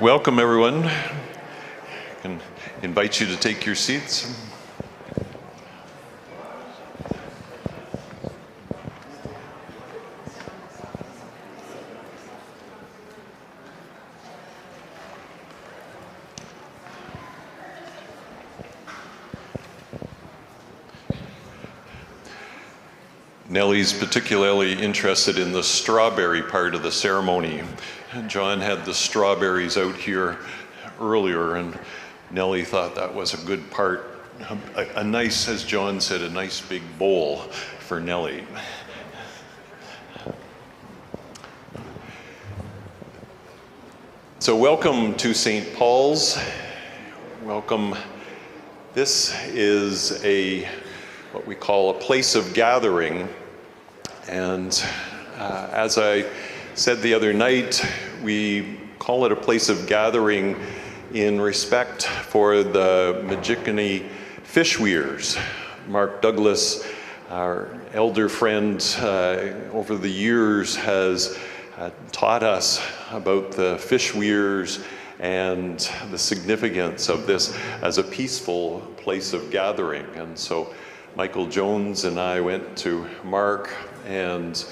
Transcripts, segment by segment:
Welcome, everyone. I can invite you to take your seats. Nellie's particularly interested in the strawberry part of the ceremony. John had the strawberries out here earlier, and Nellie thought that was a good part. A nice, as John said, a nice big bowl for Nellie. So welcome to St. Paul's. Welcome. This is what we call a place of gathering. And as I said the other night, we call it a place of gathering in respect for the Majikani fish weirs. Mark Douglas, our elder friend, over the years has taught us about the fish weirs and the significance of this as a peaceful place of gathering. And so Michael Jones and I went to Mark and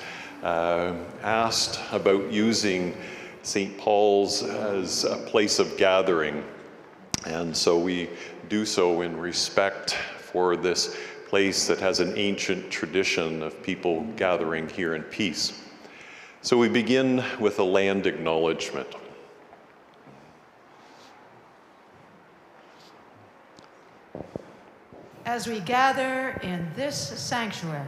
asked about using St. Paul's as a place of gathering. And so we do so in respect for this place that has an ancient tradition of people gathering here in peace. So we begin with a land acknowledgement. As we gather in this sanctuary,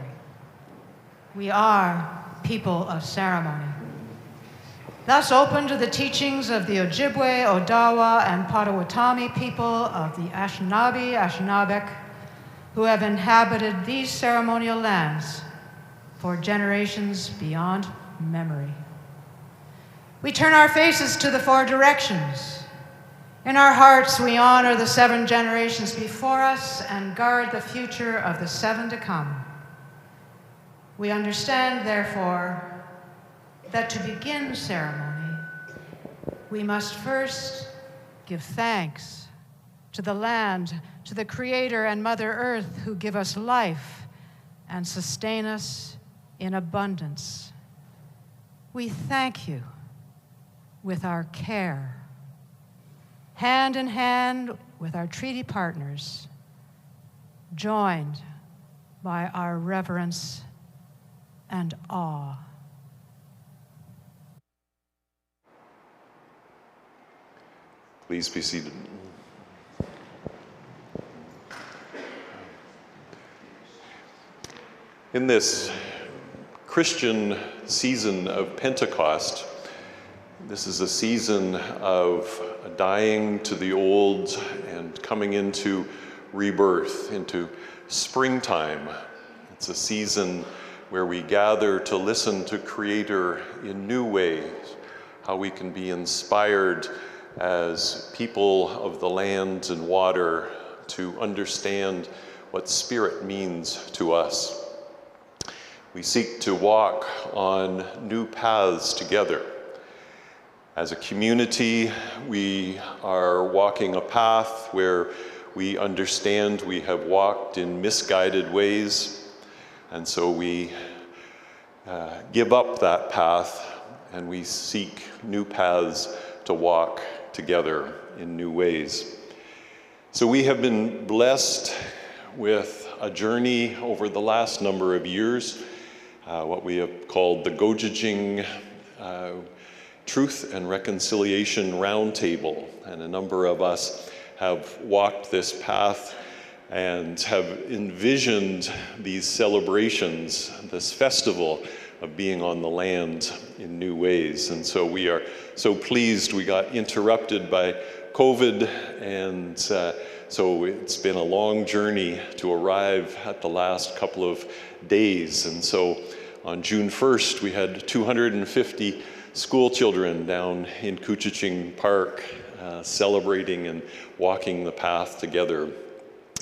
we are people of ceremony. Thus open to the teachings of the Ojibwe, Odawa, and Potawatomi people of the Anishinaabe, who have inhabited these ceremonial lands for generations beyond memory. We turn our faces to the four directions. In our hearts, we honor the 7 generations before us and guard the future of the 7 to come. We understand, therefore, that to begin ceremony, we must first give thanks to the land, to the Creator and Mother Earth who give us life and sustain us in abundance. We thank you with our care, hand in hand with our treaty partners, joined by our reverence and awe. Please be seated. In this Christian season of Pentecost, this is a season of dying to the old and coming into rebirth, into springtime. It's a season where we gather to listen to Creator in new ways, how we can be inspired as people of the land and water to understand what Spirit means to us. We seek to walk on new paths together. As a community, we are walking a path where we understand we have walked in misguided ways, and so we give up that path and we seek new paths to walk together in new ways. So we have been blessed with a journey over the last number of years, what we have called the Gojijing Truth and Reconciliation Roundtable, and a number of us have walked this path and have envisioned these celebrations, this festival of being on the land in new ways. And so we are so pleased. We got interrupted by COVID, and so it's been a long journey to arrive at the last couple of days. And so on June 1st, we had 250 school children down in Couchiching Park celebrating and walking the path together.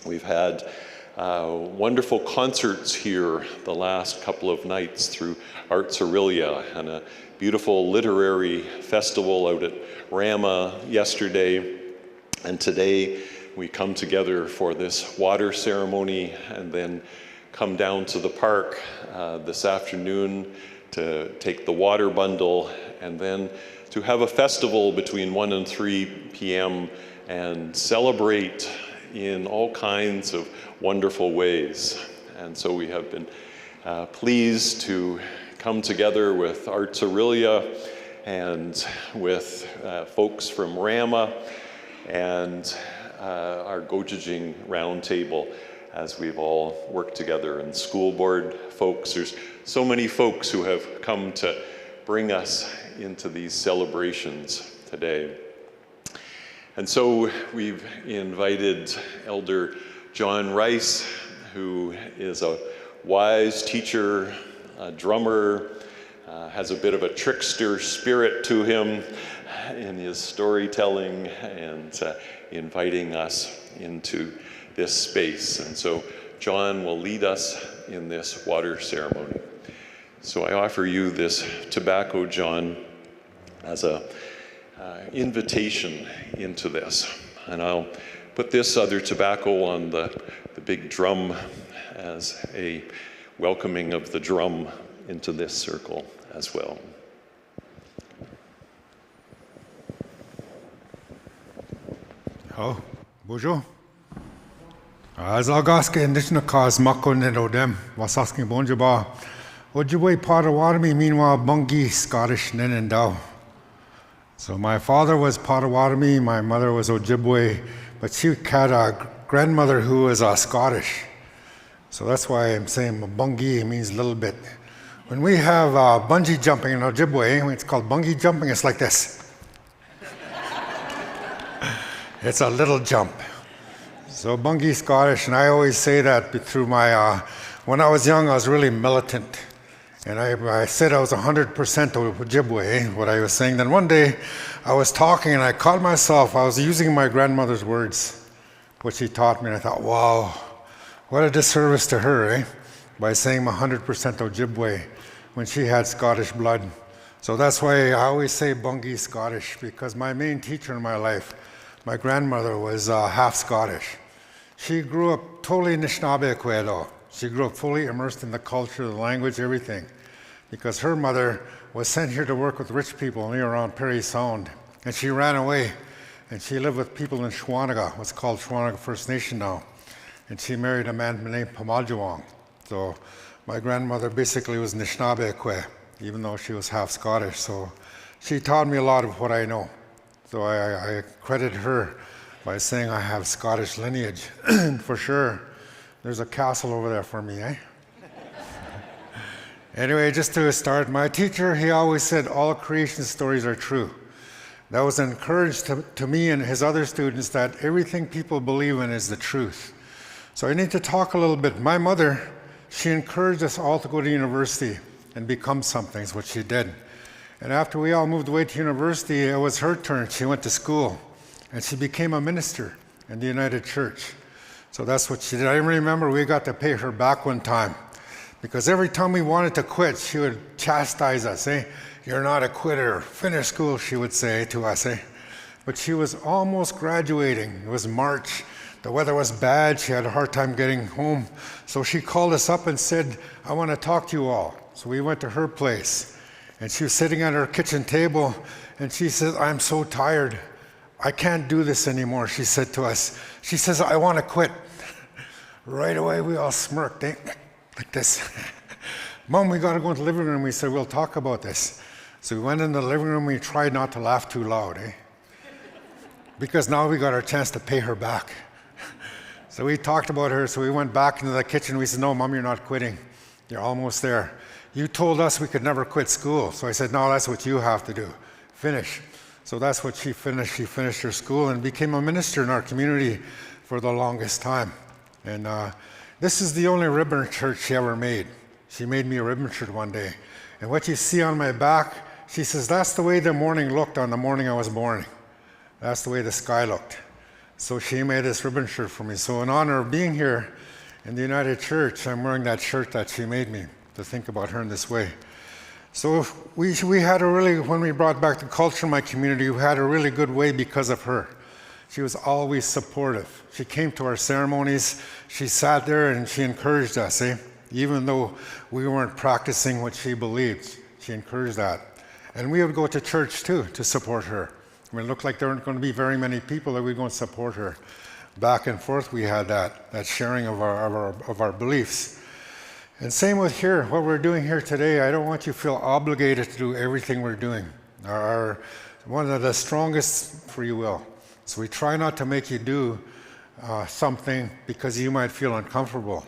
We've had wonderful concerts here the last couple of nights through Arts Orillia, and a beautiful literary festival out at Rama yesterday. And today we come together for this water ceremony and then come down to the park this afternoon to take the water bundle and then to have a festival between 1 and 3 p.m. and celebrate in all kinds of wonderful ways. And so we have been pleased to come together with Arts Orillia and with folks from Rama and our Gojijing Roundtable as we've all worked together, and school board folks. There's so many folks who have come to bring us into these celebrations today. And so we've invited Elder John Rice, who is a wise teacher, a drummer, has a bit of a trickster spirit to him in his storytelling, and inviting us into this space. And so John will lead us in this water ceremony. So I offer you this tobacco, John, as a invitation into this. And I'll put this other tobacco on the big drum as a welcoming of the drum into this circle as well. Oh, bonjour. As Augusta Indigenous cause Mako Nidodem, Wasasking Bonjaba, Ojibwe Potawatomi, meanwhile Bungi, Scottish Ninendau. So my father was Potawatomi, my mother was Ojibwe, but she had a grandmother who was Scottish. So that's why I'm saying Bungi means little bit. When we have bungee jumping in Ojibwe, it's called bungee jumping, it's like this. It's a little jump. So Bungi Scottish, and I always say that through my, when I was young, I was really militant. And I said I was 100% Ojibwe, what I was saying. Then one day, I was talking and I caught myself, I was using my grandmother's words, what she taught me, and I thought, wow, what a disservice to her, by saying I'm 100% Ojibwe when she had Scottish blood. So that's why I always say Bungi Scottish, because my main teacher in my life, my grandmother, was half Scottish. She grew up totally Anishinaabe though. She grew up fully immersed in the culture, the language, everything. Because her mother was sent here to work with rich people near around Perry Sound. And she ran away. And she lived with people in Shawanaga, what's called Shawanaga First Nation now. And she married a man named Pamajuwang. So my grandmother basically was Anishinaabe, even though she was half Scottish. So she taught me a lot of what I know. So I credit her by saying I have Scottish lineage. For sure, there's a castle over there for me, eh? Anyway, just to start, my teacher, he always said all creation stories are true. That was encouraged to me and his other students that everything people believe in is the truth. So I need to talk a little bit. My mother, she encouraged us all to go to university and become something, is what she did. And after we all moved away to university, it was her turn. She went to school, and she became a minister in the United Church. So that's what she did. I remember we got to pay her back one time, because every time we wanted to quit, she would chastise us, eh? You're not a quitter. Finish school, she would say to us, eh? But she was almost graduating. It was March. The weather was bad. She had a hard time getting home. So she called us up and said, I want to talk to you all. So we went to her place. And she was sitting at her kitchen table, and she said, I'm so tired. I can't do this anymore, she said to us. She says, I want to quit. Right away, we all smirked, eh? Like this. Mom, we got to go into the living room. We said, we'll talk about this. So we went in the living room. We tried not to laugh too loud, eh? Because now we got our chance to pay her back. So we talked about her. So we went back into the kitchen. We said, no, Mom, you're not quitting. You're almost there. You told us we could never quit school. So I said, no, that's what you have to do. Finish. So that's what she finished. She finished her school and became a minister in our community for the longest time. And this is the only ribbon shirt she ever made. She made me a ribbon shirt one day. And what you see on my back, she says, that's the way the morning looked on the morning I was born. That's the way the sky looked. So she made this ribbon shirt for me. So in honor of being here in the United Church, I'm wearing that shirt that she made me to think about her in this way. So we had a really, when we brought back the culture in my community, we had a really good way because of her. She was always supportive. She came to our ceremonies, she sat there and she encouraged us, even though we weren't practicing what she believed. She encouraged that. And we would go to church too to support her. When it looked like there weren't going to be very many people that we were going to support her. Back and forth we had that sharing of our beliefs. And same with here, what we're doing here today, I don't want you to feel obligated to do everything we're doing. One of the strongest free will. So we try not to make you do something because you might feel uncomfortable.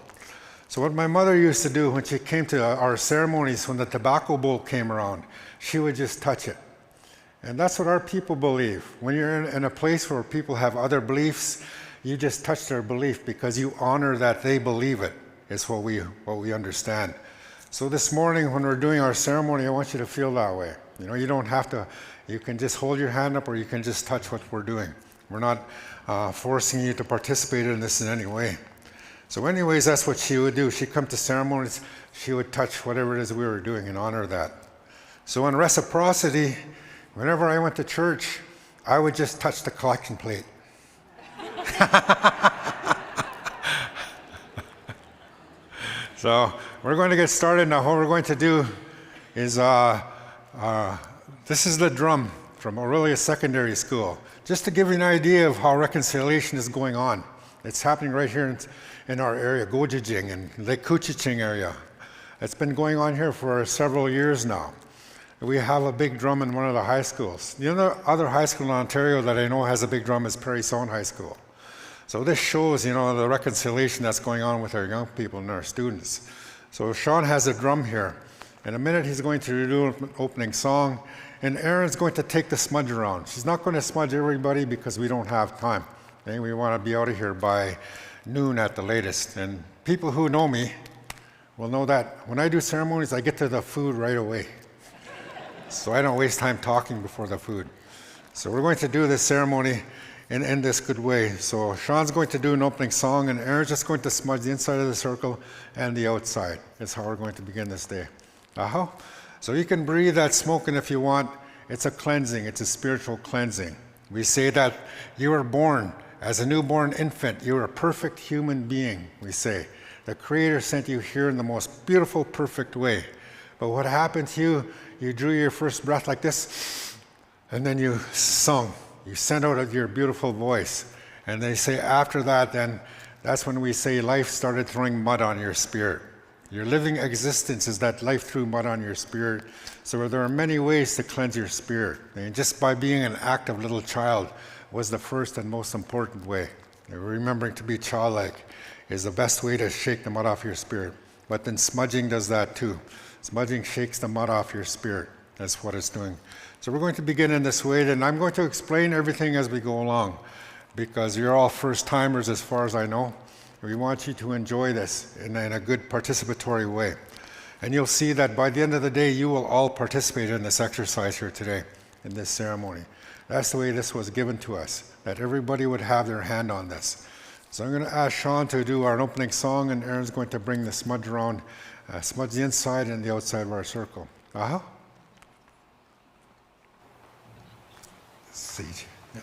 So what my mother used to do when she came to our ceremonies, when the tobacco bowl came around, she would just touch it. And that's what our people believe. When you're in a place where people have other beliefs, you just touch their belief because you honor that they believe it. Is what we understand. So this morning when we're doing our ceremony, I want you to feel that way. You don't have to, you can just hold your hand up or you can just touch what we're doing. We're not forcing you to participate in this in any way. So anyways, that's what she would do. She'd come to ceremonies, she would touch whatever it is we were doing and honor that. So in reciprocity, whenever I went to church, I would just touch the collection plate. So we're going to get started now. What we're going to do is, this is the drum from Orillia Secondary School. Just to give you an idea of how reconciliation is going on. It's happening right here in our area, Gojijing and Lake Couchiching area. It's been going on here for several years now. We have a big drum in one of the high schools. The other high school in Ontario that I know has a big drum is Prairie Sound High School. So this shows, the reconciliation that's going on with our young people and our students. So Shawn has a drum here. In a minute, he's going to do an opening song, and Erin's going to take the smudge around. She's not going to smudge everybody because we don't have time. Okay? We want to be out of here by noon at the latest. And people who know me will know that when I do ceremonies, I get to the food right away. So I don't waste time talking before the food. So we're going to do this ceremony and end this good way. So Shawn's going to do an opening song, and Erin's just going to smudge the inside of the circle and the outside. That's how we're going to begin this day. So you can breathe that smoke, and if you want, it's a cleansing. It's a spiritual cleansing. We say that you were born as a newborn infant. You were a perfect human being, we say. The Creator sent you here in the most beautiful, perfect way. But what happened to you, you drew your first breath like this, and then you sung. You sent out your beautiful voice. And they say after that, then that's when we say life started throwing mud on your spirit. Your living existence is that life threw mud on your spirit. So there are many ways to cleanse your spirit. And just by being an active little child was the first and most important way. And remembering to be childlike is the best way to shake the mud off your spirit. But then smudging does that too. Smudging shakes the mud off your spirit. That's what it's doing. So we're going to begin in this way, and I'm going to explain everything as we go along, because you're all first-timers as far as I know. We want you to enjoy this in a good participatory way. And you'll see that by the end of the day, you will all participate in this exercise here today, in this ceremony. That's the way this was given to us, that everybody would have their hand on this. So I'm going to ask Shawn to do our opening song, and Erin's going to bring the smudge around, smudge the inside and the outside of our circle. Siege. Yeah.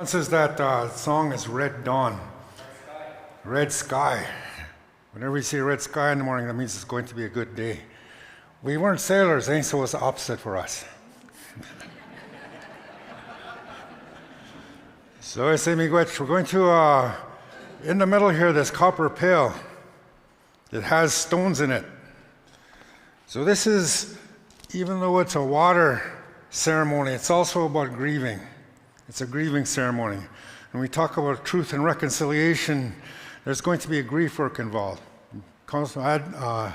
says that song is Red Dawn. Red sky. Whenever you see a red sky in the morning, that means it's going to be a good day. We weren't sailors, so it's the opposite for us. So I say, miigwech, we're going to, in the middle here, this copper pail. It has stones in it. So this is, even though it's a water ceremony, it's also about grieving. It's a grieving ceremony. When we talk about truth and reconciliation, there's going to be a grief work involved.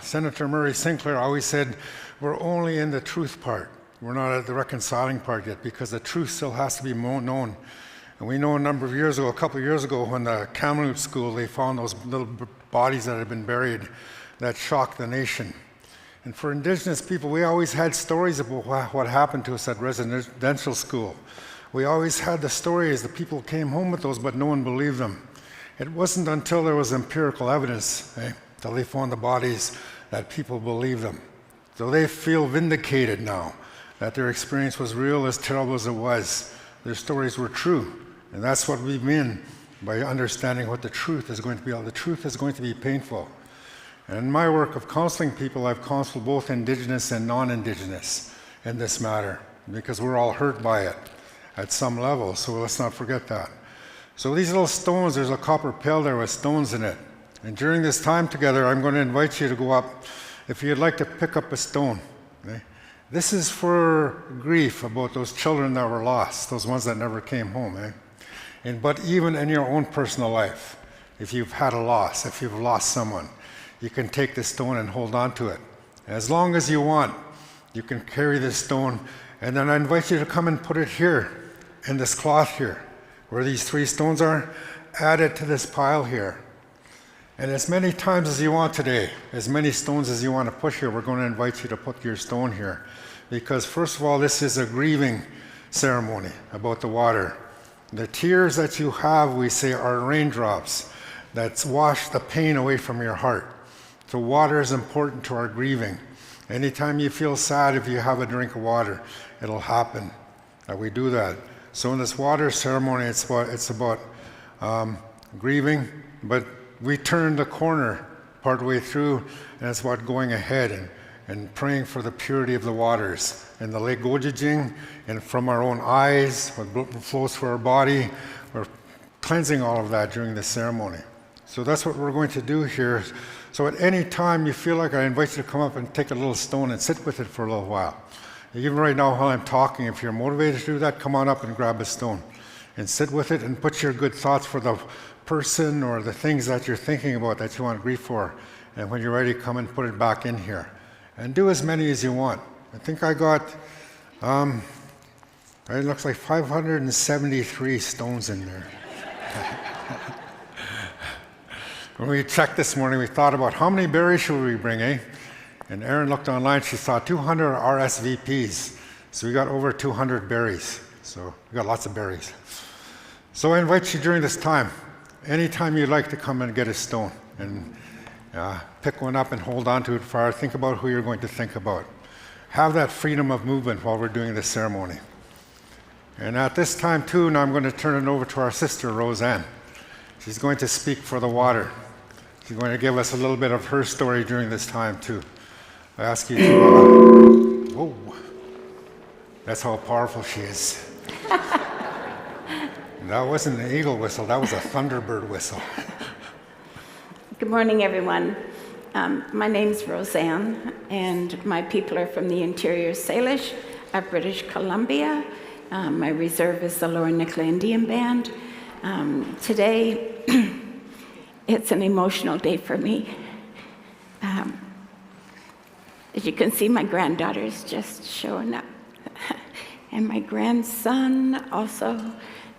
Senator Murray Sinclair always said, we're only in the truth part. We're not at the reconciling part yet, because the truth still has to be known. And we know a couple of years ago, when the Kamloops school, they found those little bodies that had been buried that shocked the nation. And for Indigenous people, we always had stories about what happened to us at residential school. We always had the stories, the people came home with those, but no one believed them. It wasn't until there was empirical evidence, till they found the bodies, that people believed them. So they feel vindicated now that their experience was real, as terrible as it was. Their stories were true. And that's what we mean by understanding what the truth is going to be. The truth is going to be painful. And in my work of counseling people, I've counseled both Indigenous and non-Indigenous in this matter, because we're all hurt by it at some level, so let's not forget that. So these little stones, there's a copper pail there with stones in it. And during this time together, I'm going to invite you to go up, if you'd like to pick up a stone. Okay? This is for grief about those children that were lost, those ones that never came home. But even in your own personal life, if you've had a loss, if you've lost someone, you can take this stone and hold on to it. As long as you want, you can carry this stone, and then I invite you to come and put it here, in this cloth here, where these 3 stones are. Add it to this pile here. And as many times as you want today, as many stones as you want to put here, we're going to invite you to put your stone here. Because first of all, this is a grieving ceremony about the water. The tears that you have, we say, are raindrops that wash the pain away from your heart. So water is important to our grieving. Anytime you feel sad, if you have a drink of water, it'll happen that we do that. So in this water ceremony, it's about grieving, but we turn the corner partway through, and it's about going ahead and praying for the purity of the waters. And the Lake Gojijing, and from our own eyes, what flows through our body, we're cleansing all of that during the ceremony. So that's what we're going to do here. So at any time you feel like, I invite you to come up and take a little stone and sit with it for a little while. Even right now while I'm talking, if you're motivated to do that, come on up and grab a stone and sit with it and put your good thoughts for the person or the things that you're thinking about that you want grief for. And when you're ready, come and put it back in here. And do as many as you want. I think I got, it looks like 573 stones in there. When we checked this morning, we thought about how many berries should we bring, And Erin looked online, she saw 200 RSVPs. So we got over 200 berries. So we got lots of berries. So I invite you during this time, anytime you'd like to come and get a stone and pick one up and hold on to it for think about who you're going to think about. Have that freedom of movement while we're doing this ceremony. And at this time too, now I'm going to turn it over to our sister, Roseanne. She's going to speak for the water. She's going to give us a little bit of her story during this time too. I ask you to, whoa, that's how powerful she is. That wasn't an eagle whistle, that was a thunderbird whistle. Good morning, everyone. My name's Roseanne, and my people are from the Interior Salish of British Columbia. My reserve is the Lower Nicola Indian Band. Today, it's an emotional day for me. As you can see, my granddaughter's just showing up. And my grandson also,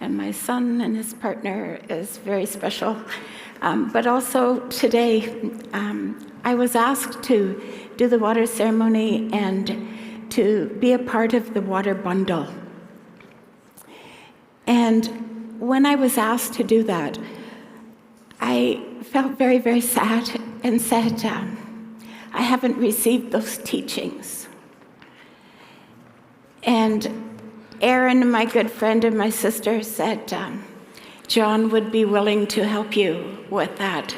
and my son and his partner is very special. But also today, I was asked to do the water ceremony and to be a part of the water bundle. And when I was asked to do that, I felt very, very sad and said, I haven't received those teachings. And Erin, my good friend and my sister, said John would be willing to help you with that.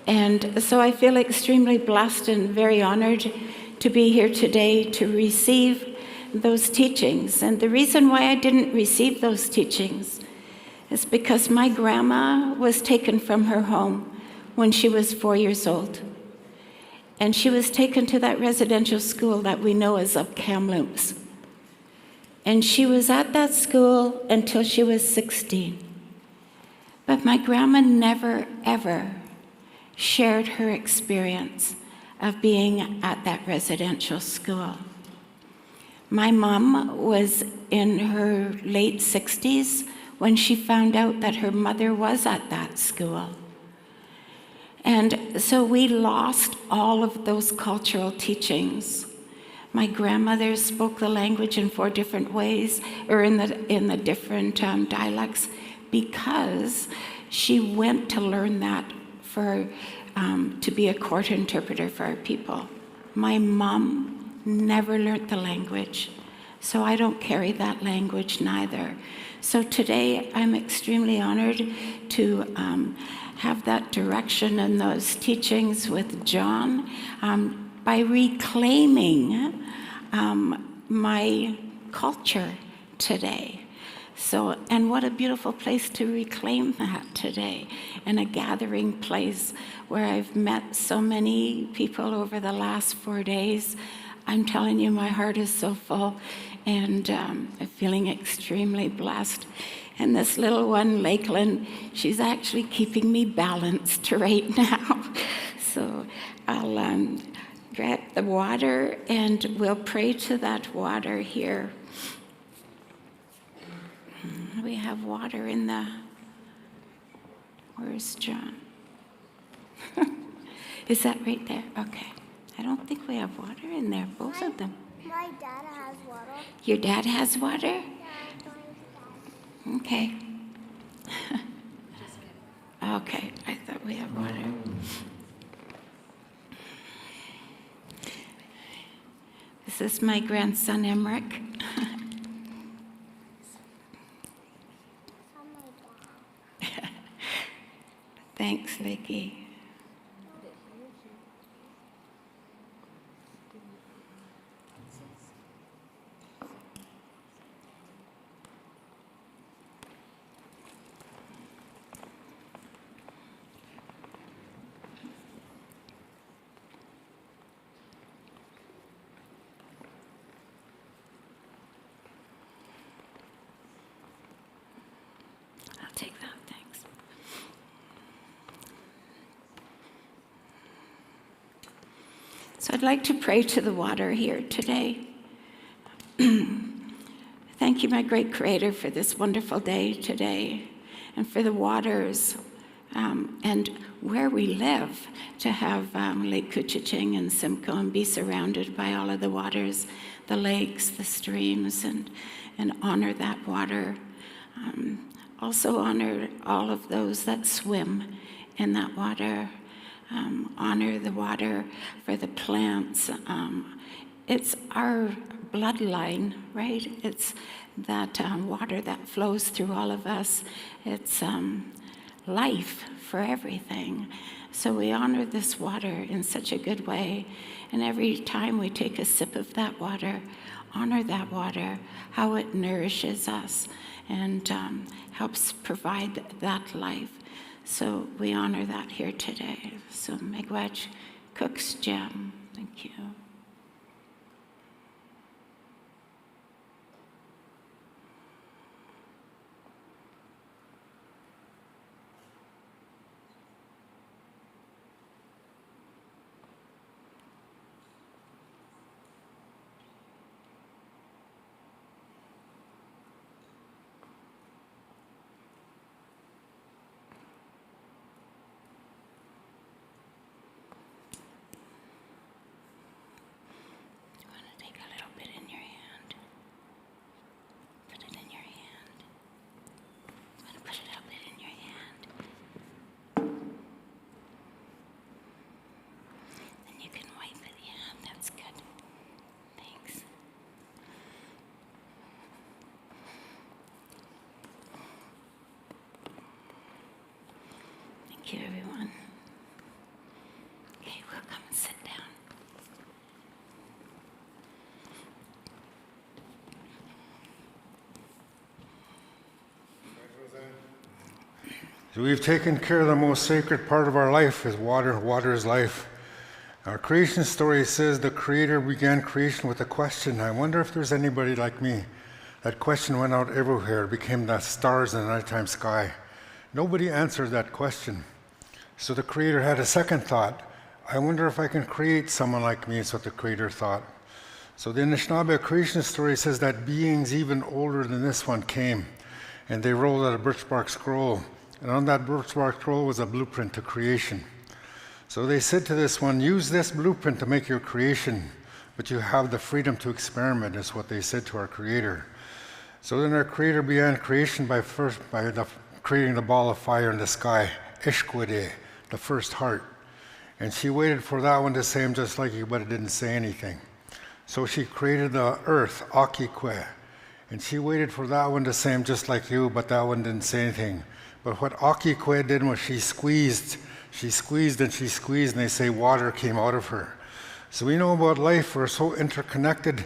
And so I feel extremely blessed and very honored to be here today to receive those teachings. And the reason why I didn't receive those teachings is because my grandma was taken from her home when she was 4 years old. And she was taken to that residential school that we know as of Kamloops. And she was at that school until she was 16. But my grandma never, ever shared her experience of being at that residential school. My mom was in her late 60s when she found out that her mother was at that school. And so we lost all of those cultural teachings. My grandmother spoke the language in 4 different ways, or in the different dialects, because she went to learn that to be a court interpreter for our people. My mom never learned the language, so I don't carry that language neither. So today I'm extremely honored to have that direction and those teachings with John by reclaiming my culture today. So, and what a beautiful place to reclaim that today, in a gathering place where I've met so many people over the last 4 days. I'm telling you, my heart is so full, and I'm feeling extremely blessed. And this little one, Lakeland, she's actually keeping me balanced right now. So I'll grab the water, and we'll pray to that water here. We have water in the... Where's John? Is that right there? Okay. I don't think we have water in there, both of them. My dad has water. Your dad has water? Yeah, Okay. Okay, I thought we had water. This is my grandson, Emmerich. Thanks, Lakey. I'll take that, thanks. So I'd like to pray to the water here today. Thank you, my great Creator, for this wonderful day today, and for the waters and where we live, to have Lake Couchiching and Simcoe and be surrounded by all of the waters, the lakes, the streams, and honor that water. Also honor all of those that swim in that water. Honor the water for the plants. It's our bloodline, right? It's that water that flows through all of us. It's life for everything. So we honor this water in such a good way. And every time we take a sip of that water, honor that water, how it nourishes us and helps provide that life. So we honor that here today. So Miigwech Cook's Gem. Thank you. So we've taken care of the most sacred part of our life is water. Water is life. Our creation story says the Creator began creation with a question. I wonder if there's anybody like me. That question went out everywhere, became the stars in the nighttime sky. Nobody answered that question. So the Creator had a second thought. I wonder if I can create someone like me, is what the Creator thought. So the Anishinaabe creation story says that beings even older than this one came, and they rolled out a birch bark scroll. And on that birch bark scroll was a blueprint to creation. So they said to this one, use this blueprint to make your creation, but you have the freedom to experiment, is what they said to our Creator. So then our Creator began creation by creating the ball of fire in the sky, Ishkwede, the first heart. And she waited for that one to say him just like you, but it didn't say anything. So she created the earth, Akikwe. And she waited for that one to say him just like you, but that one didn't say anything. But what Akikwe did was she squeezed, and they say water came out of her. So we know about life, we're so interconnected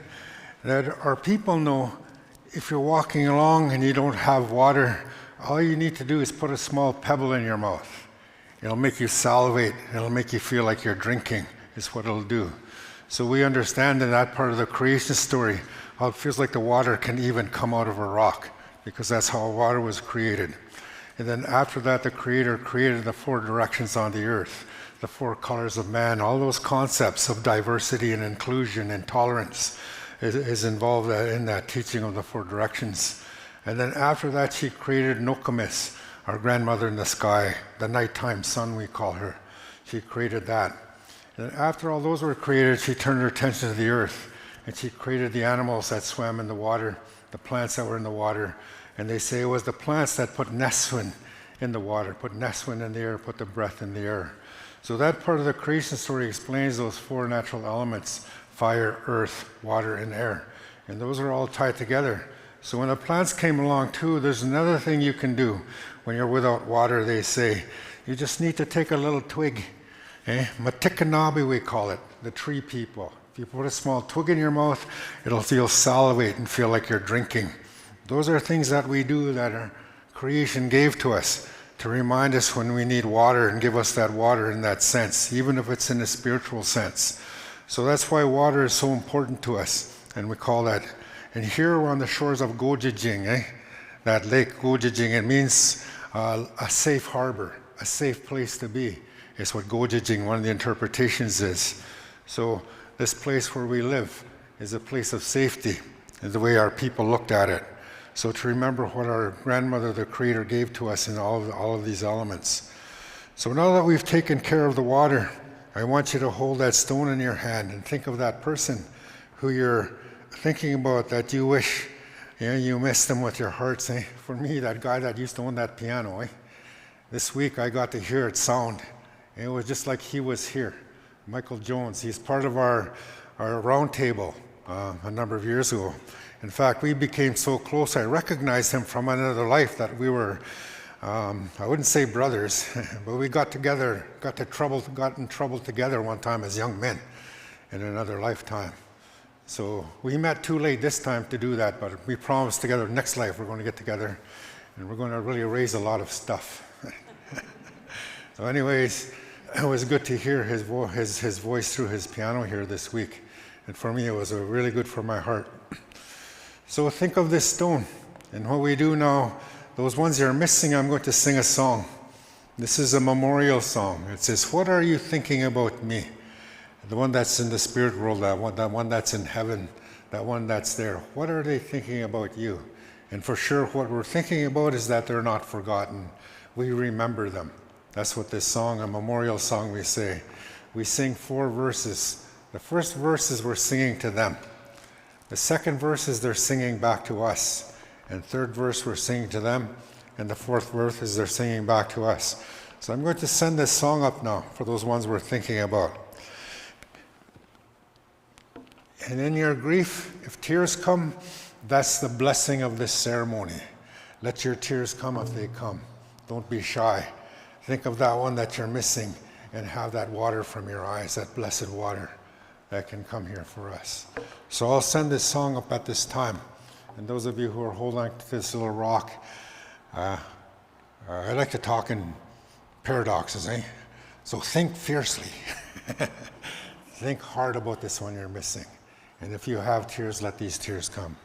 that our people know if you're walking along and you don't have water, all you need to do is put a small pebble in your mouth. It'll make you salivate, it'll make you feel like you're drinking, is what it'll do. So we understand in that part of the creation story how it feels like the water can even come out of a rock, because that's how water was created. And then after that, the Creator created the 4 directions on the earth, the 4 colors of man, all those concepts of diversity and inclusion and tolerance is involved in that teaching of the 4 directions. And then after that, she created Nokomis, our grandmother in the sky, the nighttime sun we call her. She created that. And after all those were created, she turned her attention to the earth, and she created the animals that swam in the water, the plants that were in the water. And they say it was the plants that put Neswin in the water, put Neswin in the air, put the breath in the air. So that part of the creation story explains those 4 natural elements, fire, earth, water, and air. And those are all tied together. So when the plants came along too, there's another thing you can do. When you're without water, they say, you just need to take a little twig. Matikanabi we call it, the tree people. If you put a small twig in your mouth, it'll feel salivate and feel like you're drinking. Those are things that we do that our creation gave to us to remind us when we need water and give us that water in that sense, even if it's in a spiritual sense. So that's why water is so important to us, and we call that. And here we're on the shores of Gojijing, that lake Gojijing. It means a safe harbor, a safe place to be. It's what Gojijing, one of the interpretations is. So this place where we live is a place of safety, is the way our people looked at it. So to remember what our grandmother, the Creator, gave to us in all of these elements. So now that we've taken care of the water, I want you to hold that stone in your hand and think of that person who you're thinking about that you wish you missed them with your hearts. For me, that guy that used to own that piano, this week I got to hear it sound. It was just like he was here. Michael Jones, he's part of our round table a number of years ago. In fact, we became so close, I recognized him from another life that we were, I wouldn't say brothers, but we got in trouble together one time as young men in another lifetime. So we met too late this time to do that, but we promised together next life we're going to get together and we're going to really raise a lot of stuff. So anyways, it was good to hear his voice through his piano here this week. And for me, it was really good for my heart. So think of this stone, and what we do now, those ones you're missing, I'm going to sing a song. This is a memorial song. It says, what are you thinking about me? The one that's in the spirit world, that one that's in heaven, that one that's there. What are they thinking about you? And for sure, what we're thinking about is that they're not forgotten. We remember them. That's what this song, a memorial song, we say. We sing 4 verses. The first verse is we're singing to them. The second verse is they're singing back to us. And third verse we're singing to them. And the fourth verse is they're singing back to us. So I'm going to send this song up now for those ones we're thinking about. And in your grief, if tears come, that's the blessing of this ceremony. Let your tears come if they come. Don't be shy. Think of that one that you're missing and have that water from your eyes, that blessed water that can come here for us. So I'll send this song up at this time. And those of you who are holding to this little rock, I like to talk in paradoxes, eh? So think fiercely. Think hard about this one you're missing. And if you have tears, let these tears come.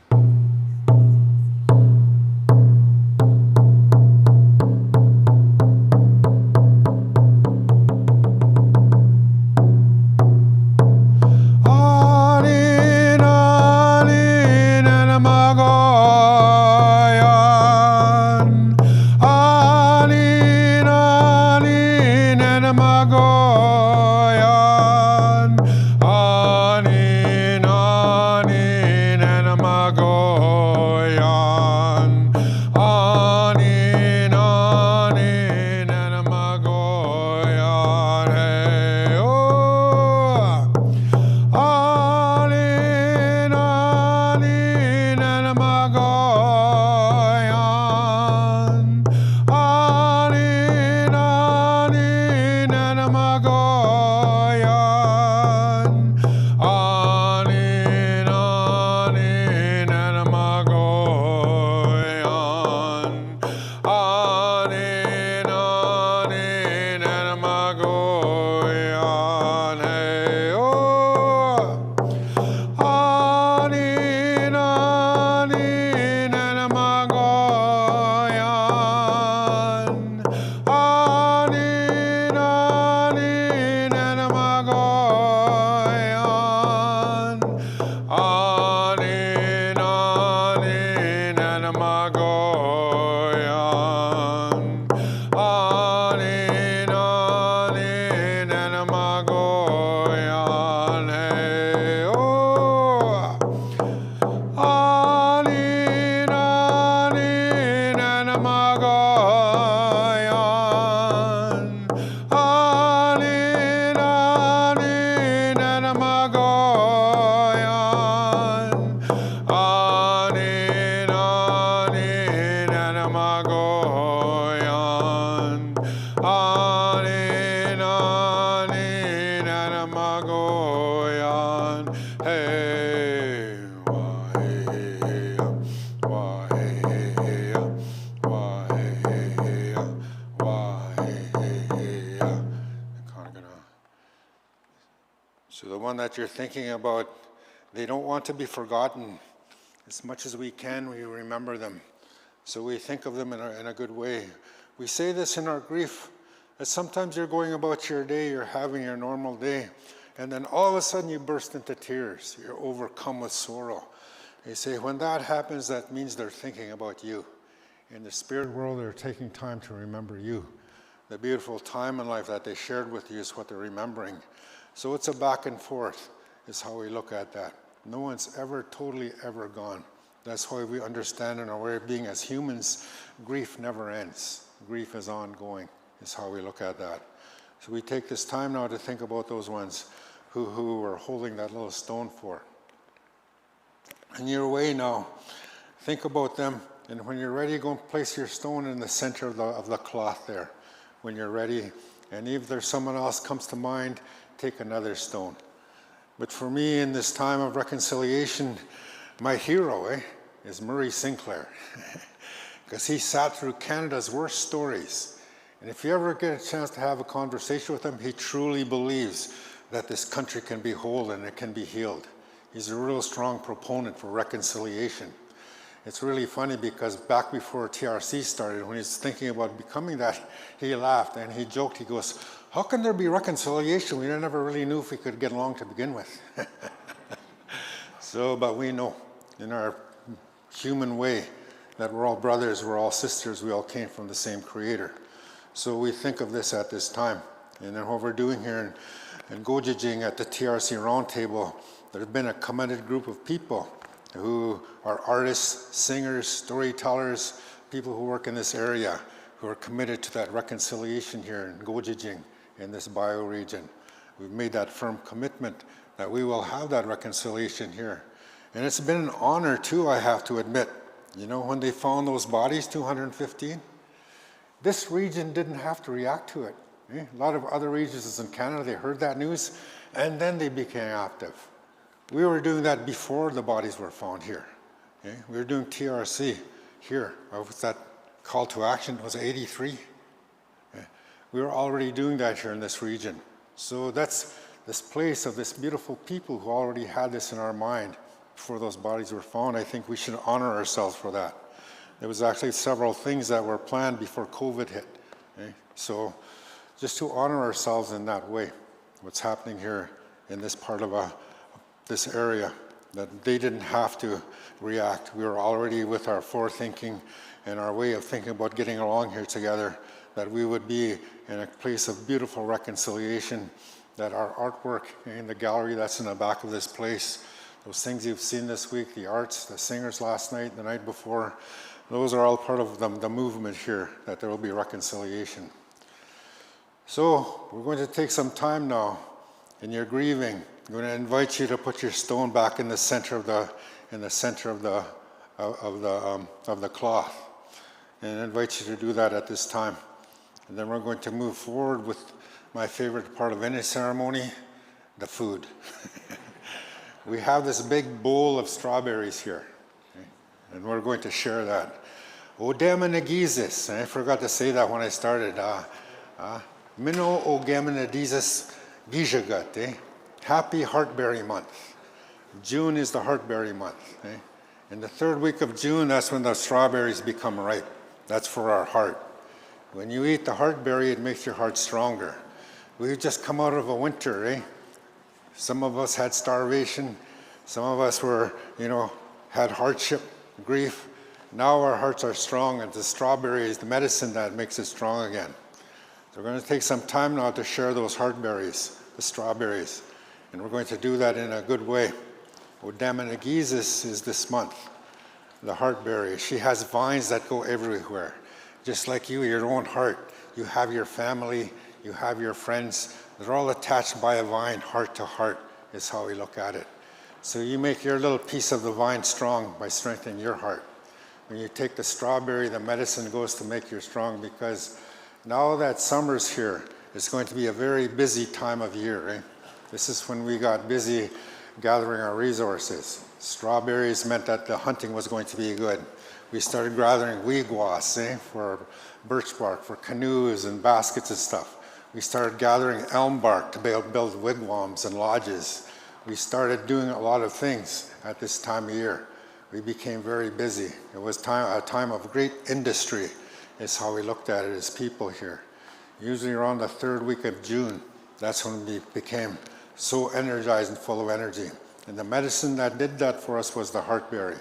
That you're thinking about, they don't want to be forgotten. As much as we can, we remember them. So we think of them in a good way. We say this in our grief, that sometimes you're going about your day, you're having your normal day, and then all of a sudden you burst into tears. You're overcome with sorrow. They say when that happens, that means they're thinking about you. In the spirit world, they're taking time to remember you. The beautiful time in life that they shared with you is what they're remembering. So it's a back and forth, is how we look at that. No one's ever totally ever gone. That's why we understand in our way of being as humans, grief never ends. Grief is ongoing, is how we look at that. So we take this time now to think about those ones who we're holding that little stone for. In your way now, think about them, and when you're ready, go and place your stone in the center of the cloth there. When you're ready, and if there's someone else comes to mind, take another stone. But for me, in this time of reconciliation, my hero is Murray Sinclair, because he sat through Canada's worst stories. And if you ever get a chance to have a conversation with him, he truly believes that this country can be whole and it can be healed. He's a real strong proponent for reconciliation. It's really funny because back before TRC started, when he was thinking about becoming that, he laughed and he joked, he goes, "How can there be reconciliation? We never really knew if we could get along to begin with." So, but we know in our human way that we're all brothers, we're all sisters, we all came from the same creator. So we think of this at this time. And then what we're doing here in Gojijing at the TRC Roundtable, there's been a commended group of people who are artists, singers, storytellers, people who work in this area, who are committed to that reconciliation here in Gojijing, in this bioregion. We've made that firm commitment that we will have that reconciliation here. And it's been an honor too, I have to admit. You know, when they found those bodies, 215, this region didn't have to react to it. A lot of other regions in Canada, they heard that news, and then they became active. We were doing that before the bodies were found here. We were doing TRC here. Was that call to action was 83. We were already doing that here in this region. So that's this place of this beautiful people who already had this in our mind before those bodies were found. I think we should honor ourselves for that. There was actually several things that were planned before COVID hit. So just to honor ourselves in that way, what's happening here in this part of this area, that they didn't have to react. We were already with our forethinking and our way of thinking about getting along here together, that we would be in a place of beautiful reconciliation, that our artwork in the gallery that's in the back of this place, those things you've seen this week, the arts, the singers last night, the night before, those are all part of the movement here, that there will be reconciliation. So we're going to take some time now in your grieving. I'm going to invite you to put your stone back in the center of the cloth, and I invite you to do that at this time. And then we're going to move forward with my favorite part of any ceremony, the food. We have this big bowl of strawberries here, okay? And we're going to share that. Odemanagizis, I forgot to say that when I started. Mino Ogemanagizis Gijagat, Happy Heartberry Month. June is the Heartberry Month. In the third week of June, that's when the strawberries become ripe. That's for our heart. When you eat the heartberry, it makes your heart stronger. We've just come out of a winter, Some of us had starvation. Some of us were, had hardship, grief. Now our hearts are strong, and the strawberry is the medicine that makes it strong again. So we're going to take some time now to share those heartberries, the strawberries. And we're going to do that in a good way. Odemanagizis is this month, the heartberry. She has vines that go everywhere. Just like you, your own heart. You have your family, you have your friends. They're all attached by a vine, heart to heart is how we look at it. So you make your little piece of the vine strong by strengthening your heart. When you take the strawberry, the medicine goes to make you strong, because now that summer's here, it's going to be a very busy time of year. This is when we got busy gathering our resources. Strawberries meant that the hunting was going to be good. We started gathering wigwas for birch bark, for canoes and baskets and stuff. We started gathering elm bark to build wigwams and lodges. We started doing a lot of things at this time of year. We became very busy. It was a time of great industry, is how we looked at it as people here. Usually around the third week of June, that's when we became so energized and full of energy. And the medicine that did that for us was the heartberry.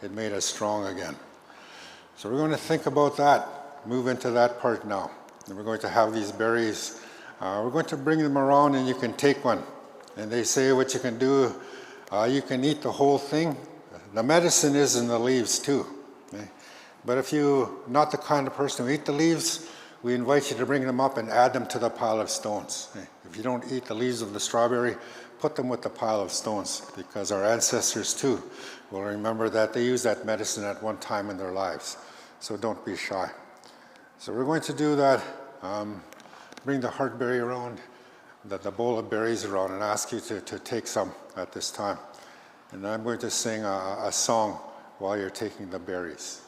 It made us strong again. So we're going to think about that, move into that part now. And we're going to have these berries. We're going to bring them around and you can take one. And they say what you can do, you can eat the whole thing. The medicine is in the leaves too. But if you're not the kind of person who eat the leaves, we invite you to bring them up and add them to the pile of stones. If you don't eat the leaves of the strawberry, put them with the pile of stones, because our ancestors too will remember that they used that medicine at one time in their lives. So don't be shy. So we're going to do that. Bring the heartberry around, the bowl of berries around, and ask you to take some at this time. And I'm going to sing a song while you're taking the berries.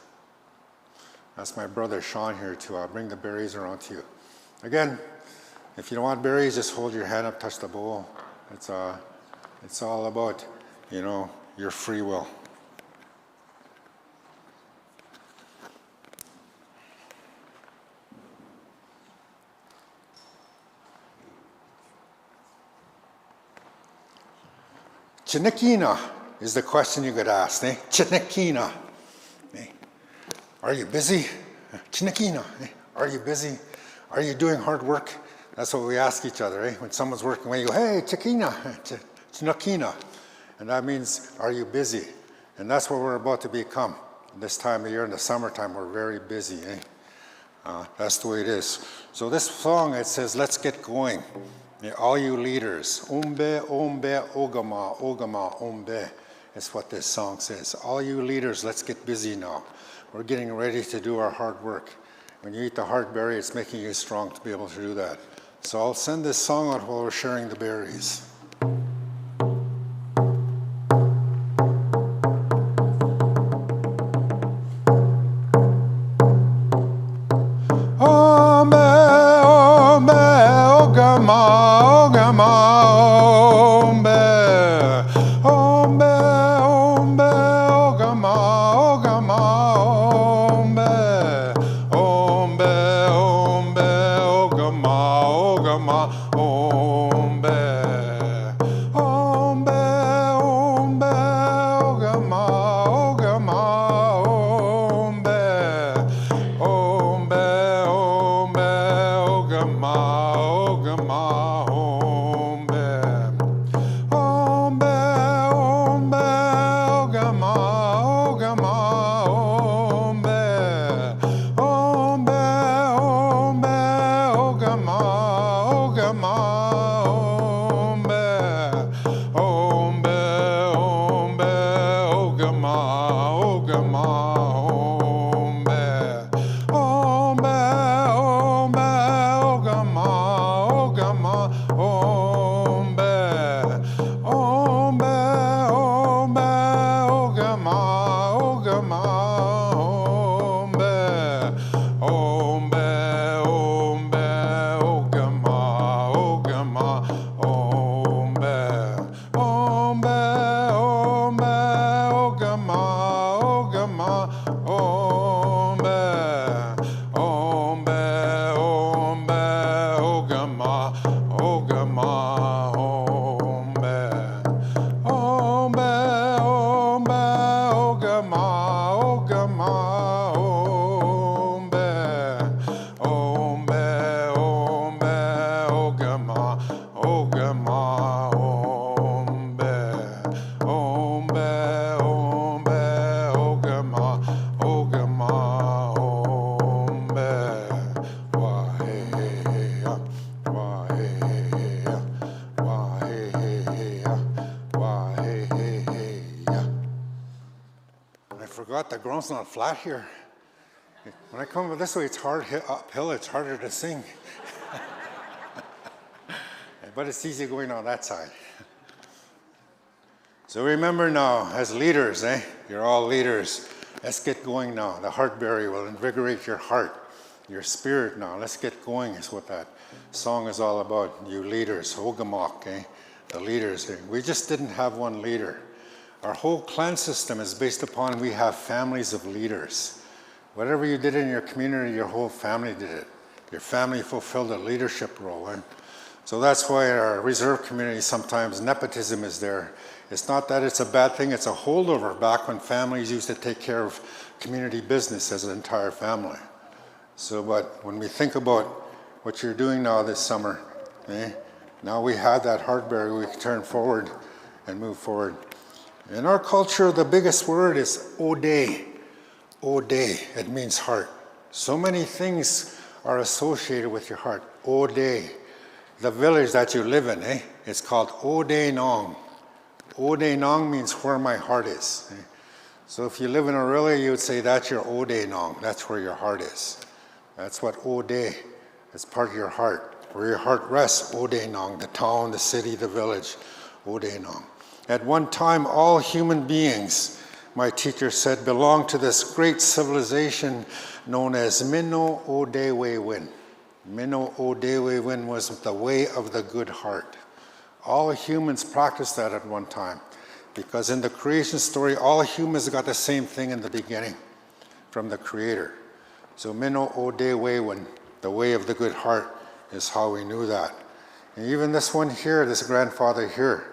Ask my brother Shawn here to bring the berries around to you. Again, if you don't want berries, just hold your hand up, touch the bowl. It's all about, your free will. Chinikina is the question you could ask, Chinikina. Are you busy? Chinikina. Are you busy? Are you doing hard work? That's what we ask each other, When someone's working away, you go, hey, Chikina, Chinakina. And that means, are you busy? And that's what we're about to become. This time of year, in the summertime, we're very busy, That's the way it is. So this song, it says, let's get going. All you leaders, ombe, ombe, ogama, ogama, ombe. That's what this song says. All you leaders, let's get busy now. We're getting ready to do our hard work. When you eat the heartberry, it's making you strong to be able to do that. So I'll send this song out while we're sharing the berries. ogama, ombe, ombe, ombe, ogama, ogama, ombe, ombe, ombe, ogama, ogama, ombe, ombe, ombe, ogama, ogama, ombe, ombe, ombe, ogama, ogama, ombe, ombe, ombe, ogama, ogama, ombe, ombe, ombe, ogama, ogama, ombe, ombe, ombe, ogama, ogama, ombe, ombe, ombe, ogama, ogama, ombe, ombe, ombe, ogama, ogama, ombe, ombe, ombe, ogama, ogama, ombe, ombe, ombe, ogama, ogama, ombe, ombe, ombe, ogama, ogama, ombe, ombe, ombe, ogama, ogama, ombe, ombe, ombe, ogama, ogama, ombe, ombe, ombe, ogama, ogama, ombe, wa-he-he-ya, wa-he-he-ya, wa-he-he-ya, wa-he-he-he-ya. I forgot the ground's not flat here. When I come this way, it's hard uphill, it's harder to sing. But it's easy going on that side. So remember now, as leaders, you're all leaders. Let's get going now. The heartberry will invigorate your heart, your spirit now. Let's get going is what that song is all about. You leaders, Ogamok, the leaders. We just didn't have one leader. Our whole clan system is based upon we have families of leaders. Whatever you did in your community, your whole family did it. Your family fulfilled a leadership role. So that's why in our reserve community sometimes nepotism is there. It's not that it's a bad thing, it's a holdover back when families used to take care of community business as an entire family. So, but when we think about what you're doing now this summer, now we have that heartberry, we can turn forward and move forward. In our culture, the biggest word is Ode. Ode, it means heart. So many things are associated with your heart. Ode. The village that you live in, it's called Ode Nong. Ode Nong means where my heart is. So if you live in Orillia, you would say that's your Ode Nong. That's where your heart is. That's what Ode, it's part of your heart. Where your heart rests, Ode Nong, the town, the city, the village, Ode Nong. At one time, all human beings, my teacher said, belonged to this great civilization known as Minno Odewe Win. Minno Odewe Win was the way of the good heart. All humans practiced that at one time because in the creation story, all humans got the same thing in the beginning from the Creator. So Minno Odewe Win, the way of the good heart, is how we knew that. And even this one here, this grandfather here,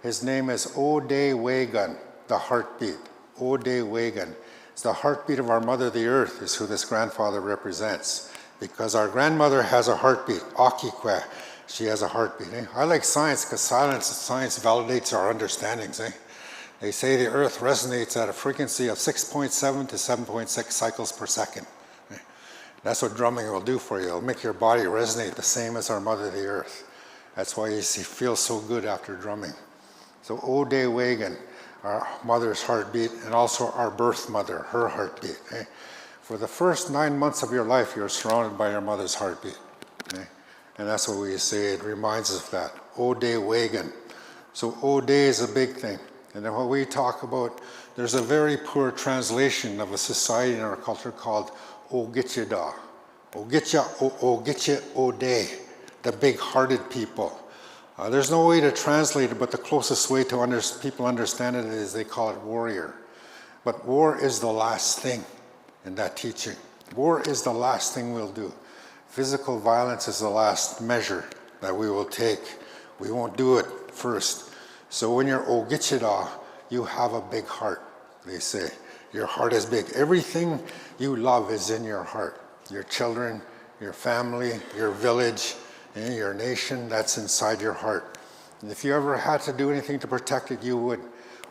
his name is Odewegan, the heartbeat. Odewegan. It's the heartbeat of our Mother the Earth is who this grandfather represents. Because our grandmother has a heartbeat, Akikwe, she has a heartbeat. I like science because science validates our understandings. They say the earth resonates at a frequency of 6.7 to 7.6 cycles per second. That's what drumming will do for you. It'll make your body resonate the same as our Mother the Earth. That's why you feel so good after drumming. So Odewegan, our mother's heartbeat, and also our birth mother, her heartbeat. For the first 9 months of your life, you're surrounded by your mother's heartbeat. And that's what we say, it reminds us of that. Odewegan. So Ode is a big thing. And then what we talk about, there's a very poor translation of a society in our culture called Ogitchida. Ogitcha, Ogitcha, Ode. the big-hearted people. There's no way to translate it, but the closest way to people understand it is they call it warrior. But war is the last thing in that teaching. War is the last thing we'll do. Physical violence is the last measure that we will take. We won't do it first. So when you're Ogichida, you have a big heart, they say. Your heart is big. Everything you love is in your heart. Your children, your family, your village, and your nation, that's inside your heart. And if you ever had to do anything to protect it, you would.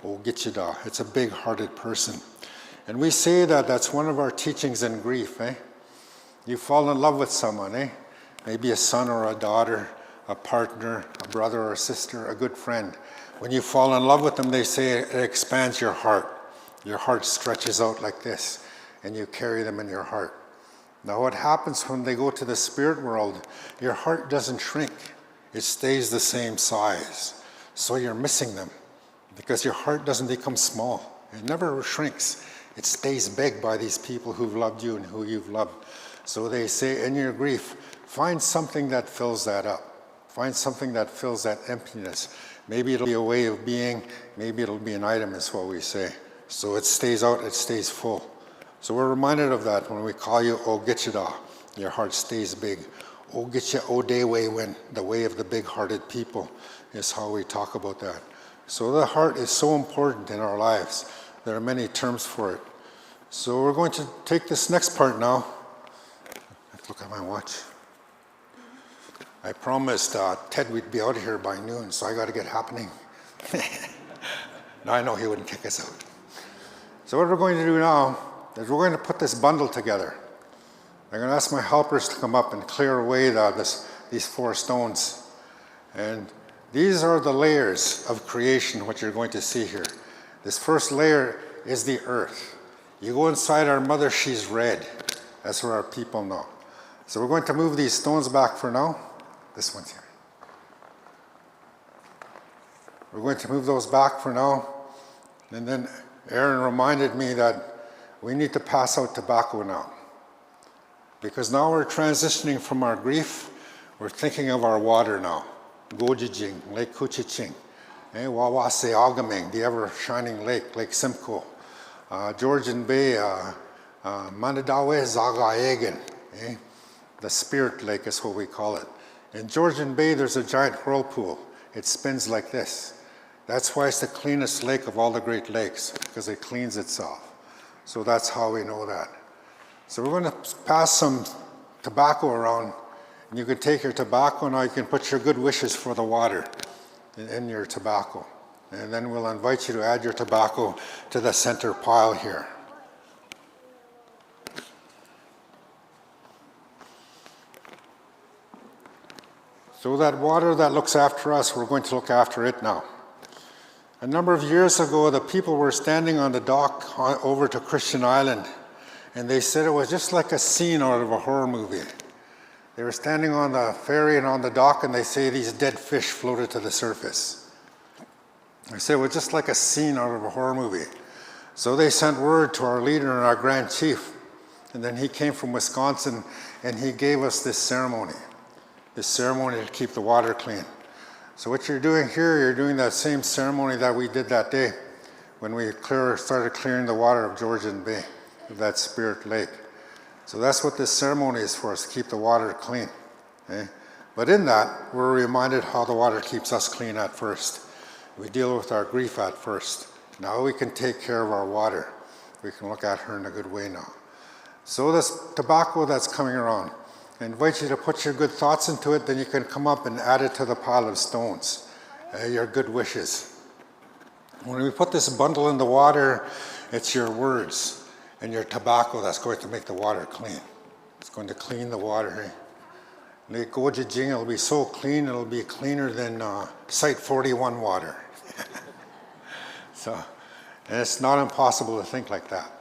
Ogichida. It's a big-hearted person. And we say that that's one of our teachings in grief. You fall in love with someone, maybe a son or a daughter, a partner, a brother or a sister, a good friend. When you fall in love with them, they say it expands your heart. Your heart stretches out like this, and you carry them in your heart. Now what happens when they go to the spirit world, your heart doesn't shrink. It stays the same size. So you're missing them because your heart doesn't become small. It never shrinks. It stays big by these people who've loved you and who you've loved. So they say in your grief, find something that fills that up. Find something that fills that emptiness. Maybe it'll be a way of being, maybe it'll be an item is what we say. So it stays out, it stays full. So we're reminded of that when we call you Ogichida. Your heart stays big. Ogicha Odewe, when the way of the big-hearted people is how we talk about that. So the heart is so important in our lives. There are many terms for it. So we're going to take this next part now. Let's look at my watch. I promised Ted we'd be out of here by noon, so I got to get happening. Now I know he wouldn't kick us out. So what we're going to do now is we're going to put this bundle together. I'm going to ask my helpers to come up and clear away these 4 stones. And these are the layers of creation, what you're going to see here. This first layer is the earth. You go inside our mother, she's red. That's what our people know. So we're going to move these stones back for now. This one's here. We're going to move those back for now. And then Aaron reminded me that we need to pass out tobacco now. Because now we're transitioning from our grief, we're thinking of our water now. Gojijing, Lake Kuchiching, Wawase Agaming, the ever-shining lake, Lake Simcoe, Georgian Bay, Manadawe Zagaegen, the spirit lake is what we call it. In Georgian Bay, there's a giant whirlpool. It spins like this. That's why it's the cleanest lake of all the Great Lakes, because it cleans itself. So that's how we know that. So we're going to pass some tobacco around, and you can take your tobacco now, you can put your good wishes for the water in your tobacco. And then we'll invite you to add your tobacco to the center pile here. So that water that looks after us, we're going to look after it now. A number of years ago, the people were standing on the dock over to Christian Island, and they said it was just like a scene out of a horror movie. They were standing on the ferry and on the dock, and they say these dead fish floated to the surface. They said it was just like a scene out of a horror movie. So they sent word to our leader and our Grand Chief, and then he came from Wisconsin, and he gave us this ceremony to keep the water clean. So what you're doing here, you're doing that same ceremony that we did that day when we started clearing the water of Georgian Bay, of that spirit lake. So that's what this ceremony is for, us to keep the water clean. But in that, we're reminded how the water keeps us clean at first. We deal with our grief at first. Now we can take care of our water. We can look at her in a good way now. So this tobacco that's coming around, I invite you to put your good thoughts into it, then you can come up and add it to the pile of stones, your good wishes. When we put this bundle in the water, it's your words and your tobacco that's going to make the water clean. It's going to clean the water. Lake Gojijing, it'll be so clean, it'll be cleaner than Site 41 water. And it's not impossible to think like that.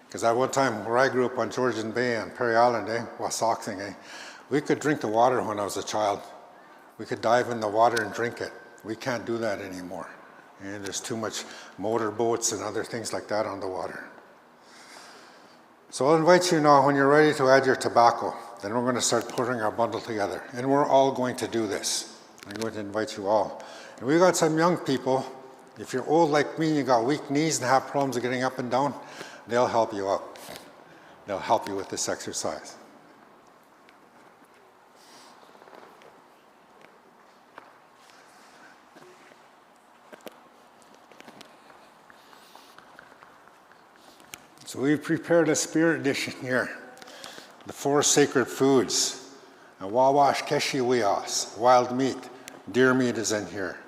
Because at one time, where I grew up on Georgian Bay on Perry Island, Wasauksing, we could drink the water when I was a child. We could dive in the water and drink it. We can't do that anymore. And there's too much motor boats and other things like that on the water. So I'll invite you now, when you're ready, to add your tobacco. then we're going to start putting our bundle together. And we're all going to do this. I'm going to invite you all. And we got some young people. If you're old like me, you got weak knees and have problems of getting up and down, they'll help you out. They'll help you with this exercise. So we've prepared a spirit dish here. The 4 sacred foods. Wawash keshiwias, wild meat. Deer meat is in here.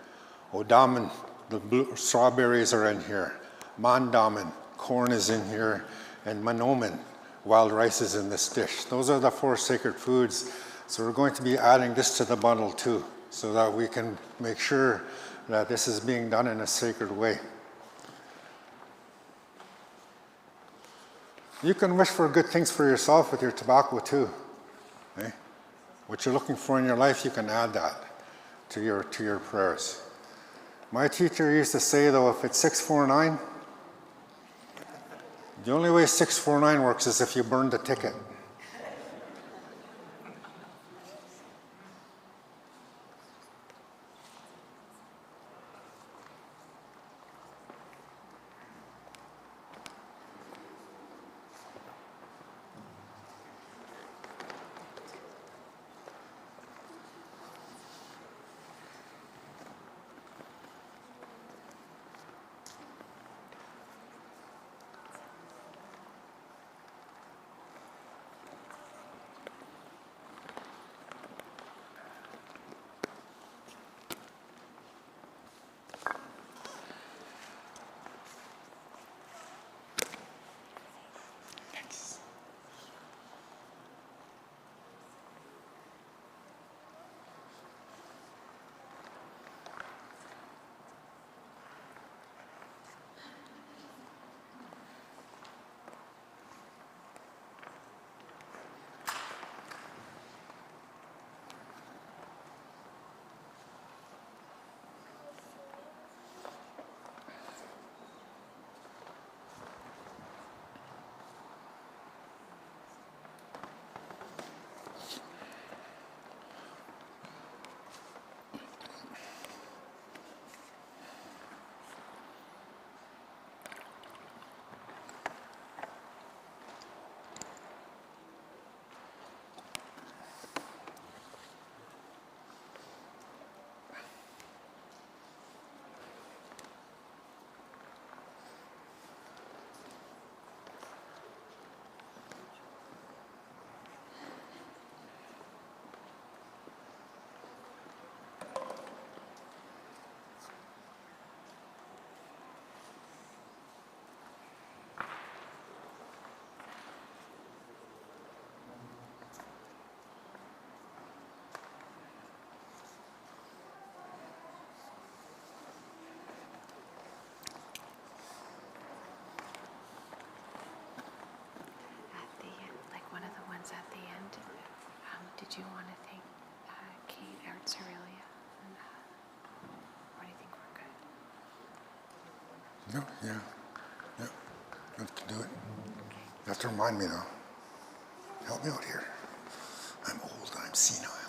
Odaman, the strawberries are in here. Mandaman, corn is in here. And manoman, wild rice is in this dish. Those are the 4 sacred foods. So we're going to be adding this to the bundle too, so that we can make sure that this is being done in a sacred way. You can wish for good things for yourself with your tobacco too. Eh? What you're looking for in your life, you can add that to your prayers. My teacher used to say though, if it's 649, the only way 649 works is if you burn the ticket. At the end, did you want to thank Kate or Orillia? Or do you think we're good? No, yeah. You can do it. You have to remind me though. Help me out here. I'm old, I'm senile.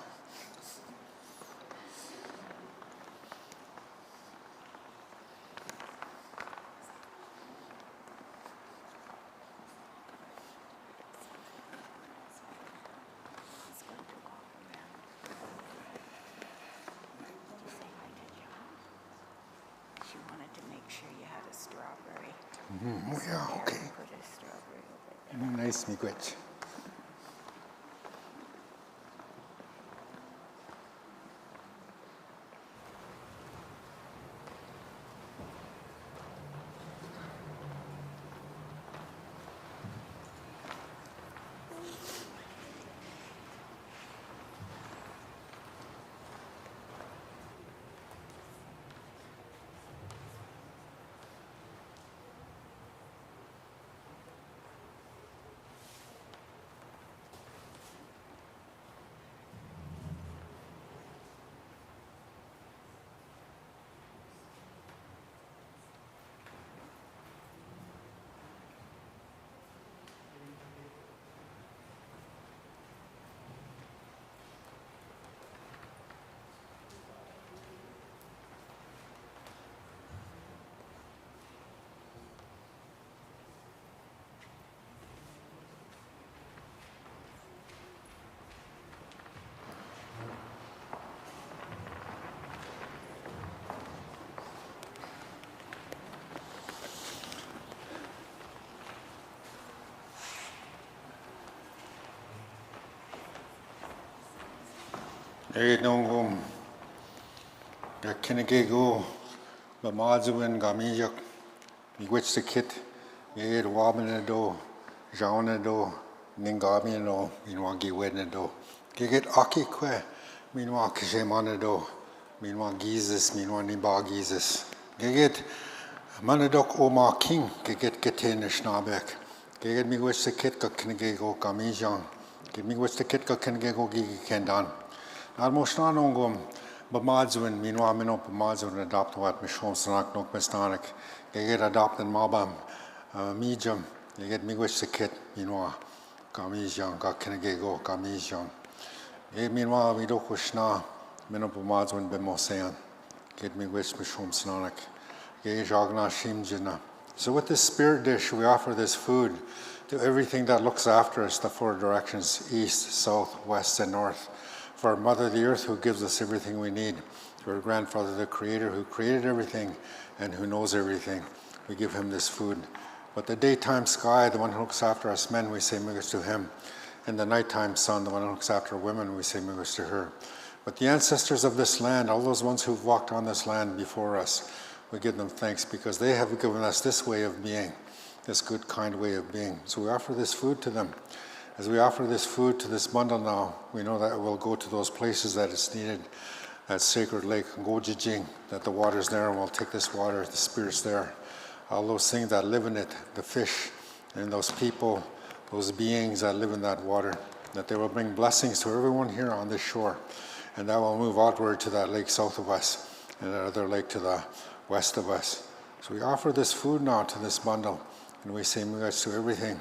She wanted to make sure you had a strawberry. Oh yeah, okay. Put a strawberry over there. Nice, miigwech. nongum kinegego bamazuin gamijak miwich the kit wabanado jaunado ningamino minwagi wenado giget aki que minwa kishemanado minwa gizis minwa niba gizis giget manadok oma king giget geten schnabek giget miwich the kit ka kinegego gamijang give me what's the kit ka kinegego gigi kendan Almoshnan ongum bamadzwin minwa mino bamadzwin adopt what mishom sanak nok mistanik get adopted mabam mijam get me wish the kit minwa kamijang ka kinegego kamijang minwa mido kushna mino bamadzwin bemosean get me wish mishom sanak jagna shimjina. So with this spirit dish we offer this food to everything that looks after us, the four directions, east, south, west, and north. For our Mother the Earth, who gives us everything we need. For our Grandfather the Creator, who created everything and who knows everything. We give him this food. But the daytime sky, the one who looks after us men, we say migas to him. And the nighttime sun, the one who looks after women, we say migas to her. But the ancestors of this land, all those ones who've walked on this land before us, we give them thanks because they have given us this way of being. This good, kind way of being. So we offer this food to them. As we offer this food to this bundle now, we know that it will go to those places that it's needed, that sacred lake, Gojijing, that the water's there, and we'll take this water, the spirit's there. All those things that live in it, the fish, and those people, those beings that live in that water, that they will bring blessings to everyone here on this shore. And that will move outward to that lake south of us, and that other lake to the west of us. So we offer this food now to this bundle. And we say migas to everything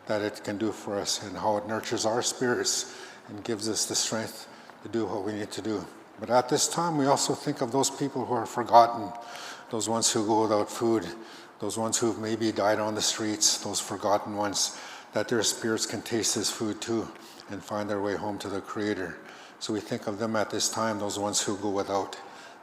that it can do for us and how it nurtures our spirits and gives us the strength to do what we need to do. But at this time, we also think of those people who are forgotten, those ones who go without food, those ones who've maybe died on the streets, those forgotten ones, that their spirits can taste this food too and find their way home to the Creator. So we think of them at this time, those ones who go without,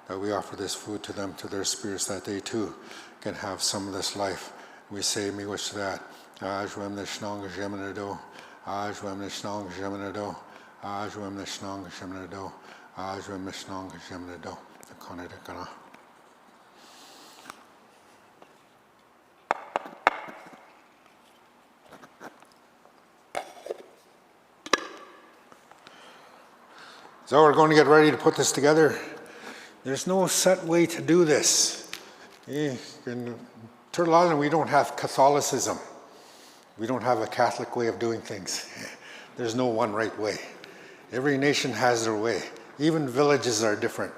that we offer this food to them, to their spirits, that they too can have some of this life. We say migas that ajwem nishnang jemenado ajwem nishnang jemenado ajwem nishnang jemenado ajwem nishnang jemenado the kanadakana. So we're going to get ready to put this together. There's no set way to do this. In Turtle Island, we don't have Catholicism. We don't have a Catholic way of doing things. There's no one right way. Every nation has their way. Even villages are different.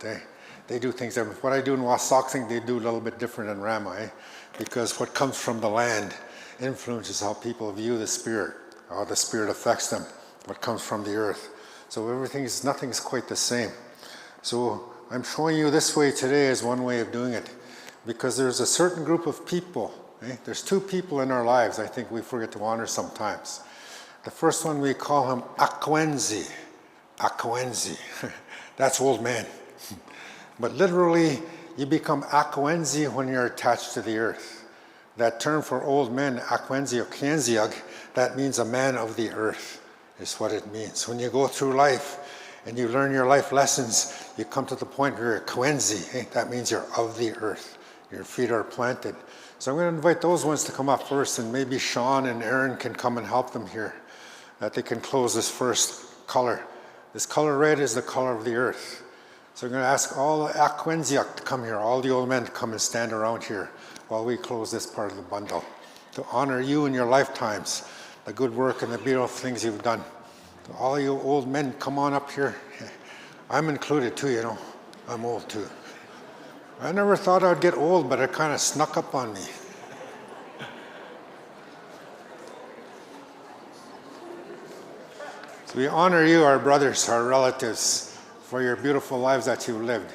They do things different. What I do in Wasauksing, they do a little bit different in Rama, because what comes from the land influences how people view the spirit, how the spirit affects them, what comes from the earth. So nothing's quite the same. So I'm showing you this way today as one way of doing it. Because there's a certain group of people, there's two people in our lives I think we forget to honor sometimes. The first one we call him Akwenzi. Akwenzi. That's old man. But literally, you become Akwenzi when you're attached to the earth. That term for old men, Akwenzi or Kienziag, that means a man of the earth, is what it means. When you go through life and you learn your life lessons, you come to the point where you're Akwenzi. That means you're of the earth. Your feet are planted. So I'm going to invite those ones to come up first, and maybe Shawn and Irene can come and help them here, that they can close this first color. This color red is the color of the earth. So I'm going to ask all the Akwenziak to come here, all the old men to come and stand around here while we close this part of the bundle, to honor you in your lifetimes, the good work and the beautiful things you've done. To all you old men, come on up here. I'm included too, I'm old too. I never thought I'd get old, but it kind of snuck up on me. So we honor you, our brothers, our relatives, for your beautiful lives that you've lived.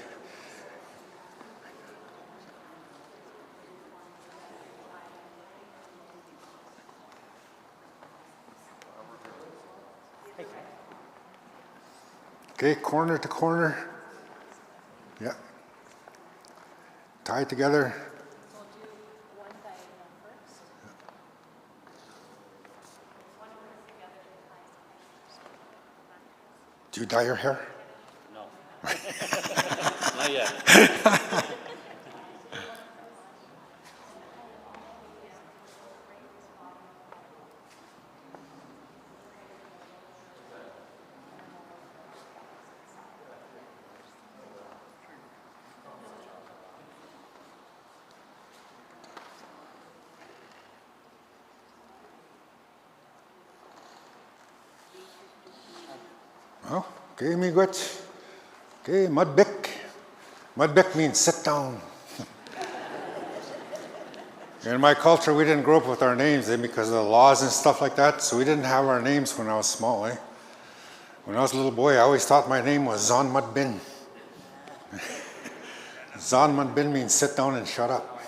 Okay, corner to corner. Yeah. Tie it together. So we'll do one diagonal first. One together. Do you dye your hair? No. Not yet. Oh, okay, miigwech. Okay, madbek. Madbek means sit down. In my culture, we didn't grow up with our names because of the laws and stuff like that, so we didn't have our names when I was small. When I was a little boy, I always thought my name was Zon Madbin. Zon Madbin means sit down and shut up.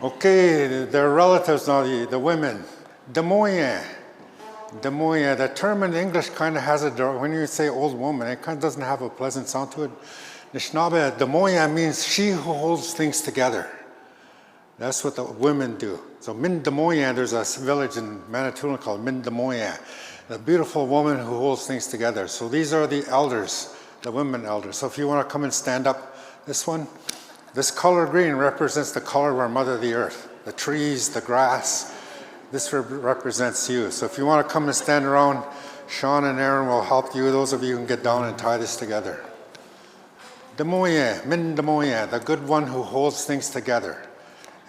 Okay, their relatives now, the women. Demoyen. Demoyen, the term in English kind of has a, when you say old woman, it kind of doesn't have a pleasant sound to it. Nishnabe, Demoyen means she who holds things together. That's what the women do. So Min Demoyen, there's a village in Manitoulin called Min Demoyen, the beautiful woman who holds things together. So these are the elders, the women elders. So if you want to come and stand up, this one, this color green represents the color of our Mother the Earth, the trees, the grass. This represents you. So if you want to come and stand around, Shawn and Irene will help you. Those of you who can get down and tie this together. Demoyen, Min Demoyen, the good one who holds things together.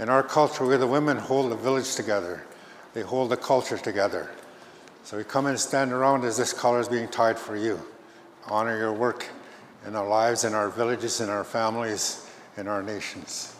In our culture, where the women hold the village together. They hold the culture together. So we come and stand around as this collar is being tied for you. Honor your work in our lives, in our villages, in our families, in our nations.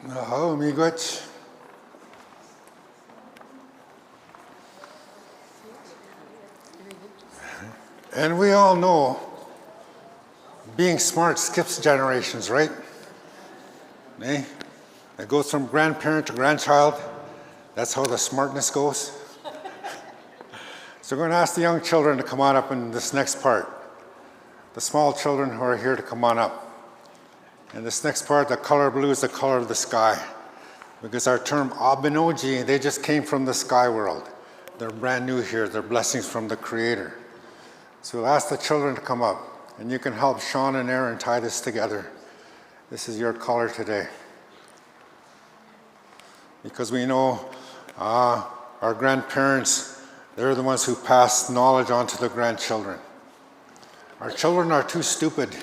Naho, miigwech. And we all know being smart skips generations, right? Eh? It goes from grandparent to grandchild. That's how the smartness goes. So we're going to ask the young children to come on up in this next part. The small children who are here to come on up. And this next part, the color blue is the color of the sky. Because our term Abenoji, they just came from the sky world. They're brand new here. They're blessings from the Creator. So we'll ask the children to come up. And you can help Shawn and Irene tie this together. This is your color today. Because we know our grandparents, they're the ones who pass knowledge on to the grandchildren. Our children are too stupid,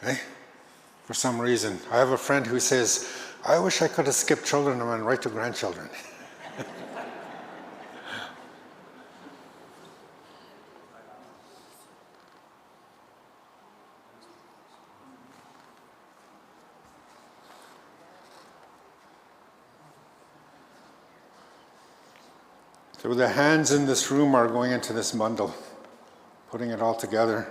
eh? For some reason. I have a friend who says, I wish I could have skipped children and went right to grandchildren. So the hands in this room are going into this bundle, putting it all together.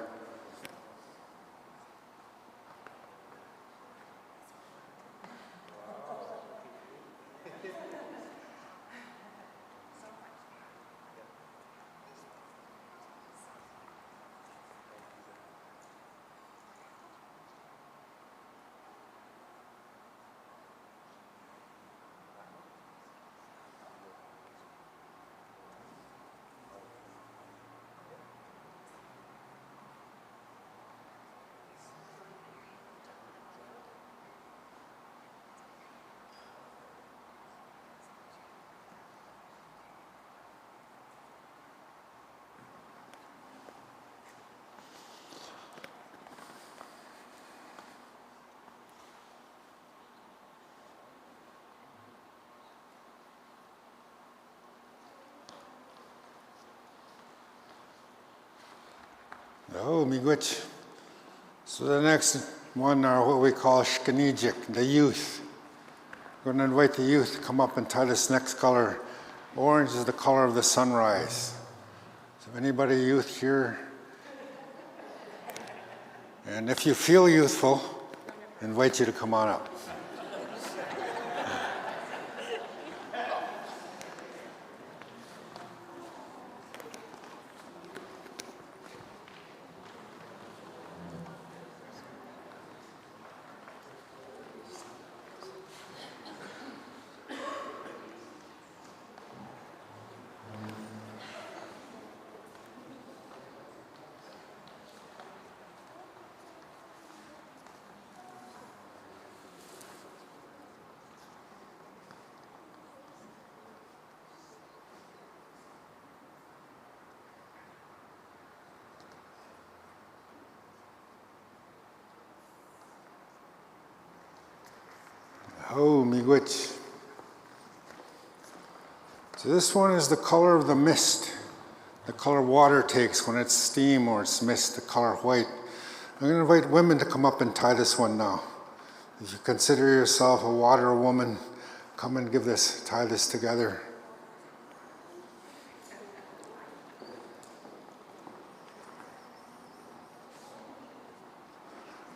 Oh, miigwech. So the next one are what we call shkanijik, the youth. I'm going to invite the youth to come up and tie this next color. Orange is the color of the sunrise. So anybody youth here? And if you feel youthful, I invite you to come on up. Oh, miigwech. So this one is the color of the mist, the color water takes when it's steam or it's mist, the color white. I'm going to invite women to come up and tie this one now. If you consider yourself a water woman, come and tie this together.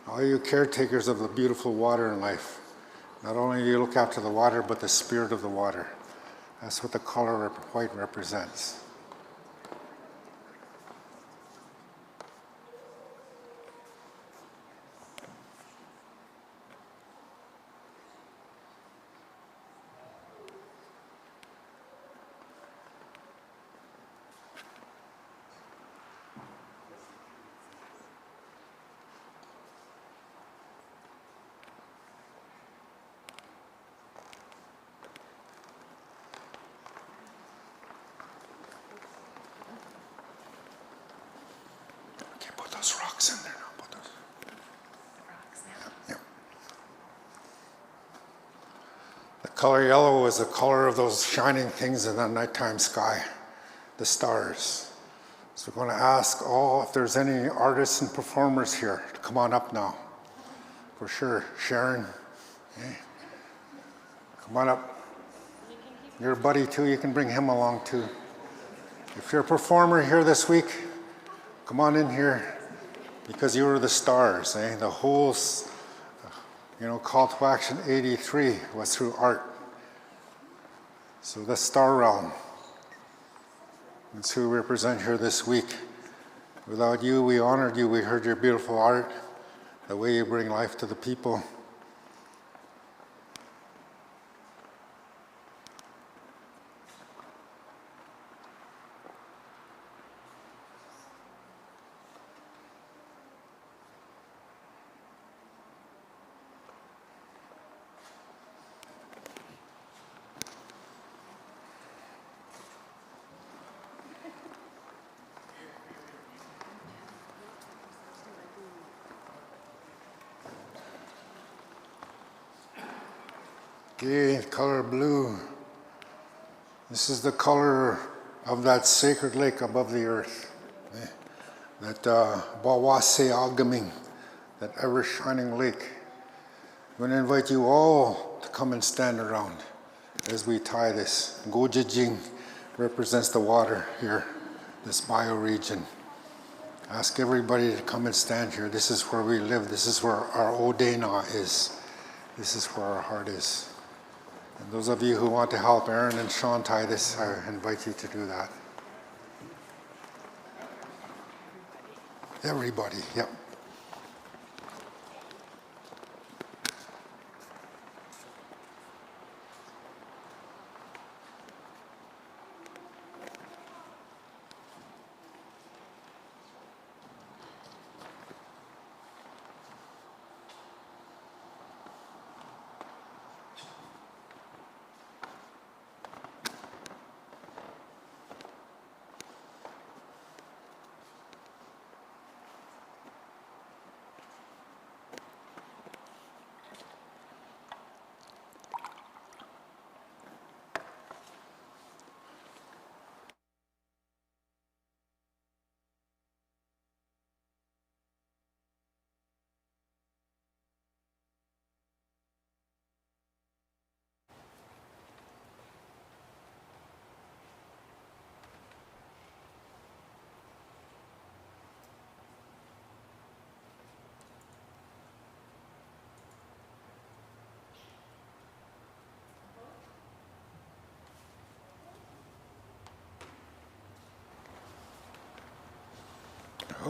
All you caretakers of the beautiful water in life, not only do you look after the water, but the spirit of the water. That's what the color white represents. Those rocks in there now. Put those. Rocks now. Yeah. The color yellow is the color of those shining things in the nighttime sky, the stars. So we're going to ask if there's any artists and performers here to come on up now. For sure. Sharon, okay. Come on up. You're a buddy too, you can bring him along too. If you're a performer here this week, come on in here. Because you were the stars, eh? The whole, call to action 83 was through art. So the star realm. That's who we represent here this week. Without you, we honored you. We heard your beautiful art, the way you bring life to the people. Okay, color blue. This is the color of that sacred lake above the earth. That Bawase Agaming, that ever-shining lake. I'm going to invite you all to come and stand around as we tie this. Gojijing represents the water here, this bioregion. Ask everybody to come and stand here. This is where we live. This is where our Odena is. This is where our heart is. And those of you who want to help Irene and Shawn tie this, I invite you to do that. Everybody, yep.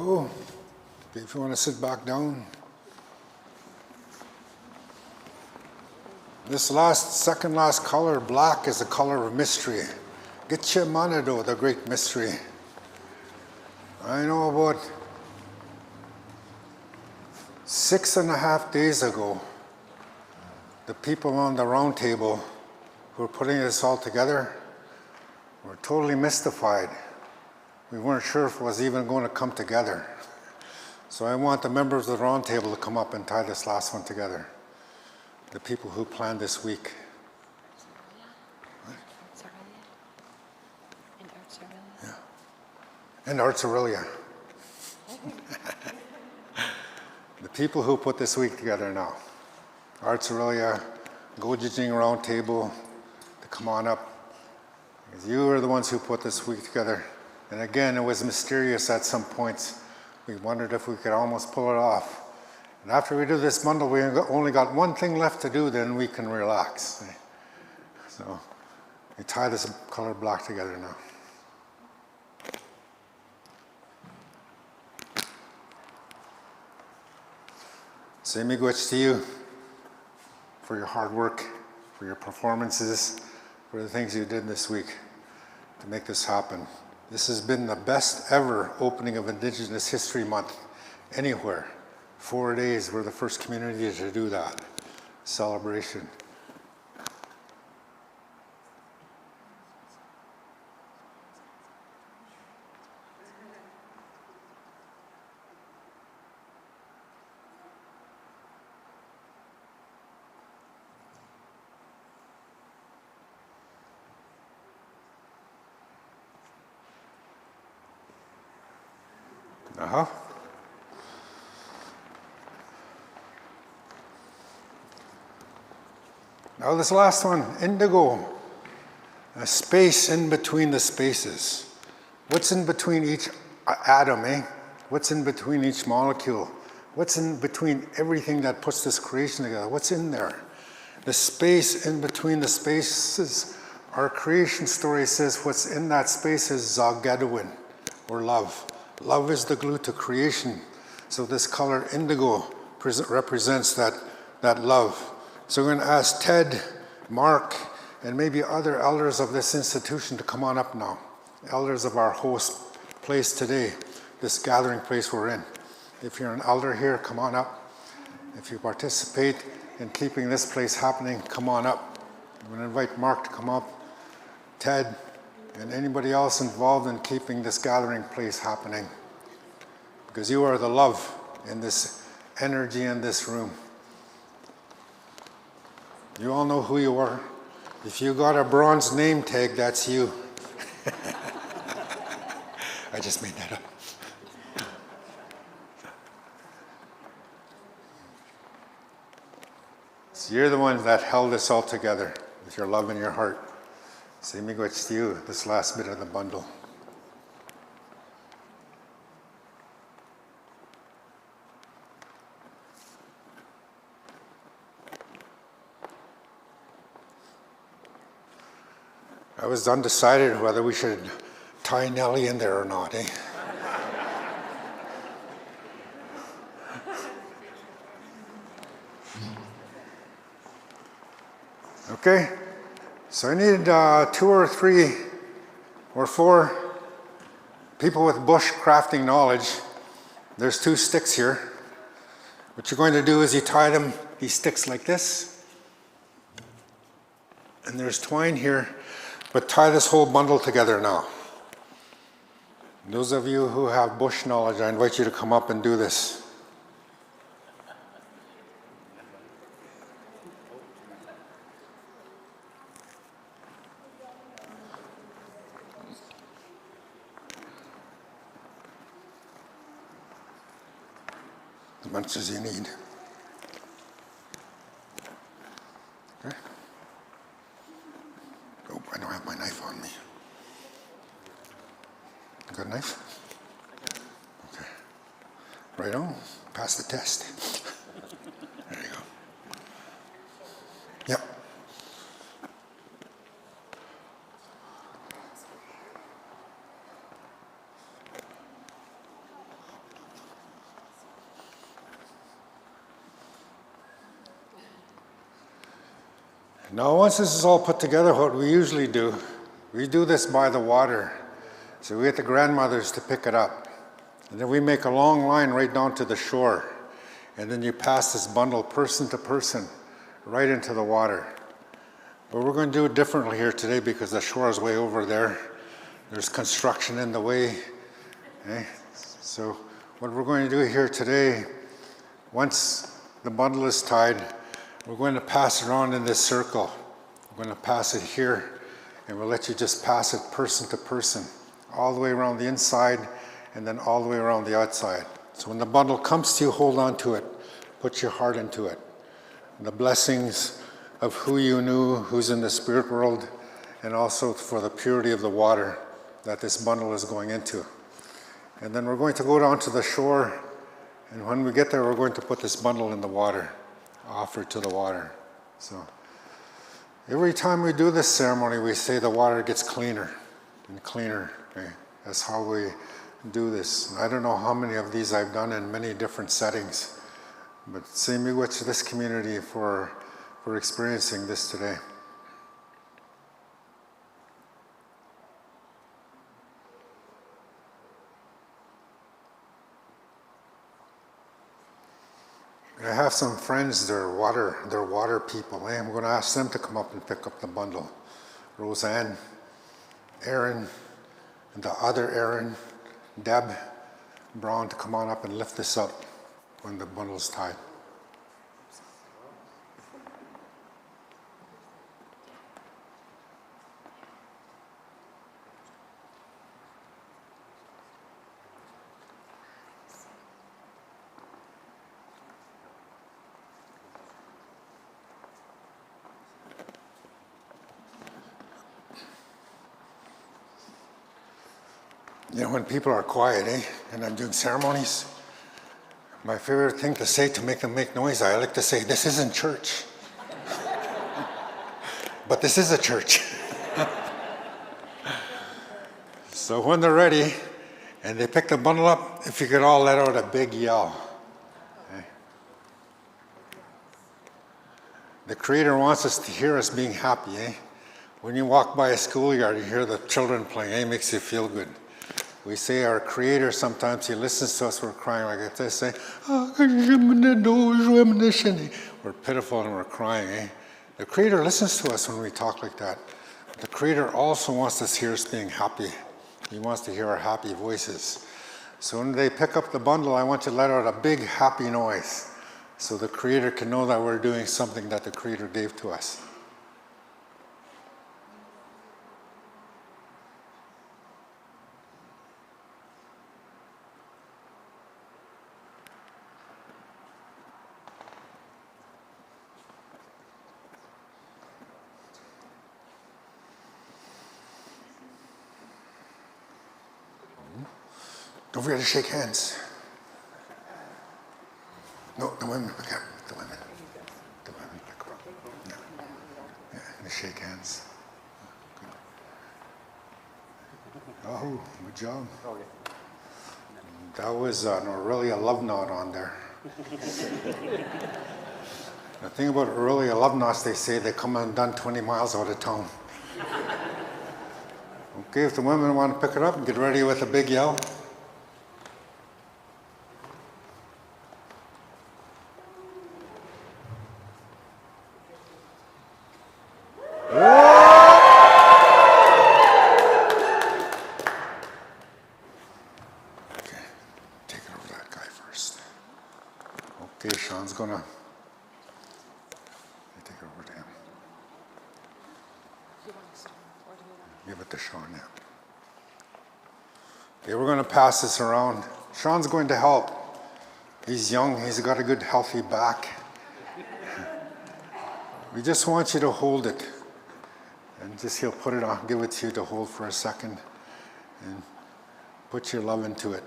go. If you want to sit back down. This second last color, black, is the color of mystery. Gitche Manado, the great mystery. I know about 6.5 days ago, the people on the round table who were putting this all together were totally mystified. We weren't sure if it was even going to come together. So I want the members of the round table to come up and tie this last one together. The people who planned this week. Yeah. And Arts Orillia. The people who put this week together now. Arts Orillia, Gojijing Round Table, to come on up. Because you are the ones who put this week together. And again, it was mysterious at some points. We wondered if we could almost pull it off. And after we do this bundle, we only got one thing left to do, then we can relax. So we tie this color black together now. Say miigwech to you for your hard work, for your performances, for the things you did this week to make this happen. This has been the best ever opening of Indigenous History Month anywhere. 4 days, we're the first community to do that celebration. Now this last one, indigo, a space in between the spaces. What's in between each atom, eh? What's in between each molecule? What's in between everything that puts this creation together? What's in there? The space in between the spaces, our creation story says what's in that space is Zagedwin, or love. Love is the glue to creation. So this color indigo represents that love. So we're going to ask Ted, Mark, and maybe other elders of this institution to come on up now. Elders of our host place today, this gathering place we're in. If you're an elder here, come on up. If you participate in keeping this place happening, come on up. I'm going to invite Mark to come up, Ted, and anybody else involved in keeping this gathering place happening. Because you are the love in this energy in this room. You all know who you are. If you got a bronze name tag, that's you. I just made that up. So you're the ones that held us all together with your love in your heart. Say miigwech to you, this last bit of the bundle. I was undecided whether we should tie Nellie in there or not, eh? Okay, so I need 2 or 3 or 4 people with bush crafting knowledge. There's 2 sticks here. What you're going to do is you tie them, these sticks like this. And there's twine here. But tie this whole bundle together now. Those of you who have bush knowledge, I invite you to come up and do this. As much as you need. Okay. Oh, I don't have my knife on me. You got a knife? Okay. Right on. Pass the test. There you go. Yep. Now, once this is all put together, what we usually do, we do this by the water. So we get the grandmothers to pick it up. And then we make a long line right down to the shore. And then you pass this bundle person to person right into the water. But we're going to do it differently here today because the shore is way over there. There's construction in the way. Okay? So what we're going to do here today, once the bundle is tied, we're going to pass it around in this circle. We're going to pass it here, and we'll let you just pass it person to person, all the way around the inside, and then all the way around the outside. So when the bundle comes to you, hold on to it. Put your heart into it. And the blessings of who you knew, who's in the spirit world, and also for the purity of the water that this bundle is going into. And then we're going to go down to the shore, and when we get there, we're going to put this bundle in the water, offer it to the water. So every time we do this ceremony, we say the water gets cleaner and cleaner. Okay? That's how we do this. I don't know how many of these I've done in many different settings, but same with this community for experiencing this today. I have some friends, they're water people. I'm going to ask them to come up and pick up the bundle. Roseanne, Aaron, and the other Aaron, Deb Brown, to come on up and lift this up when the bundle's tied. You know, when people are quiet, and I'm doing ceremonies, my favorite thing to say to make them make noise, I like to say, this isn't church. But this is a church. So when they're ready, and they pick the bundle up, if you could all let out a big yell. Okay? The Creator wants us to hear us being happy. When you walk by a schoolyard, you hear the children playing, it makes you feel good. We say our Creator, sometimes He listens to us, we're crying like this, say, we're pitiful and we're crying. The Creator listens to us when we talk like that. The Creator also wants us to hear us being happy. He wants to hear our happy voices. So when they pick up the bundle, I want you to let out a big happy noise so the Creator can know that we're doing something that the Creator gave to us. Don't forget to shake hands. No, the women pick up. The women pick up. Yeah, and shake hands. Good. Oh, good job. That was an Orillia love knot on there. The thing about Orillia love knots, they say they come undone 20 miles out of town. Okay, if the women want to pick it up, get ready with a big yell. Okay, Shawn's gonna take it over to him. Give it to Shawn, yeah. Okay, we're gonna pass this around. Shawn's going to help. He's young, he's got a good healthy back. We just want you to hold it. And just he'll put it on, give it to you to hold for a second. And put your love into it.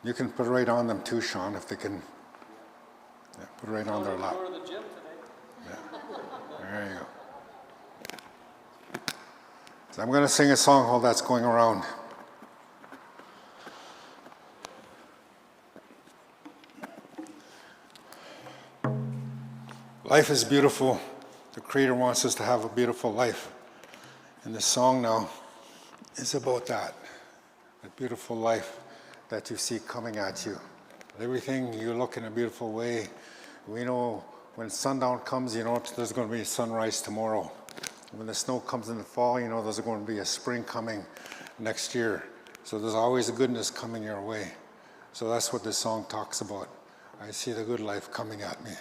You can put it right on them too, Shawn, if they can. Yeah, put it right on their lap. Yeah. There you go. So I'm going to sing a song while that's going around. Life is beautiful. The Creator wants us to have a beautiful life. And this song now is about that beautiful life that you see coming at you. Everything, you look in a beautiful way. We know when sundown comes, you know there's going to be a sunrise tomorrow. When the snow comes in the fall, you know there's going to be a spring coming next year. So there's always a goodness coming your way. So that's what this song talks about. I see the good life coming at me.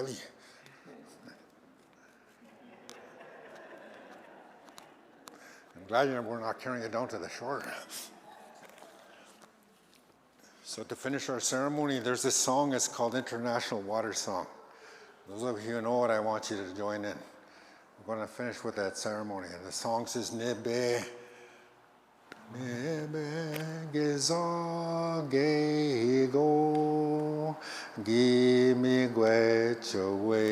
heavy. I'm glad we're not carrying it down to the shore. So to finish our ceremony, there's this song, it's called International Water Song. Those of you who know it, I want you to join in. We're going to finish with that ceremony. And the song says, Nebe, Nebe, Gezagego, Gimme Gwechawe,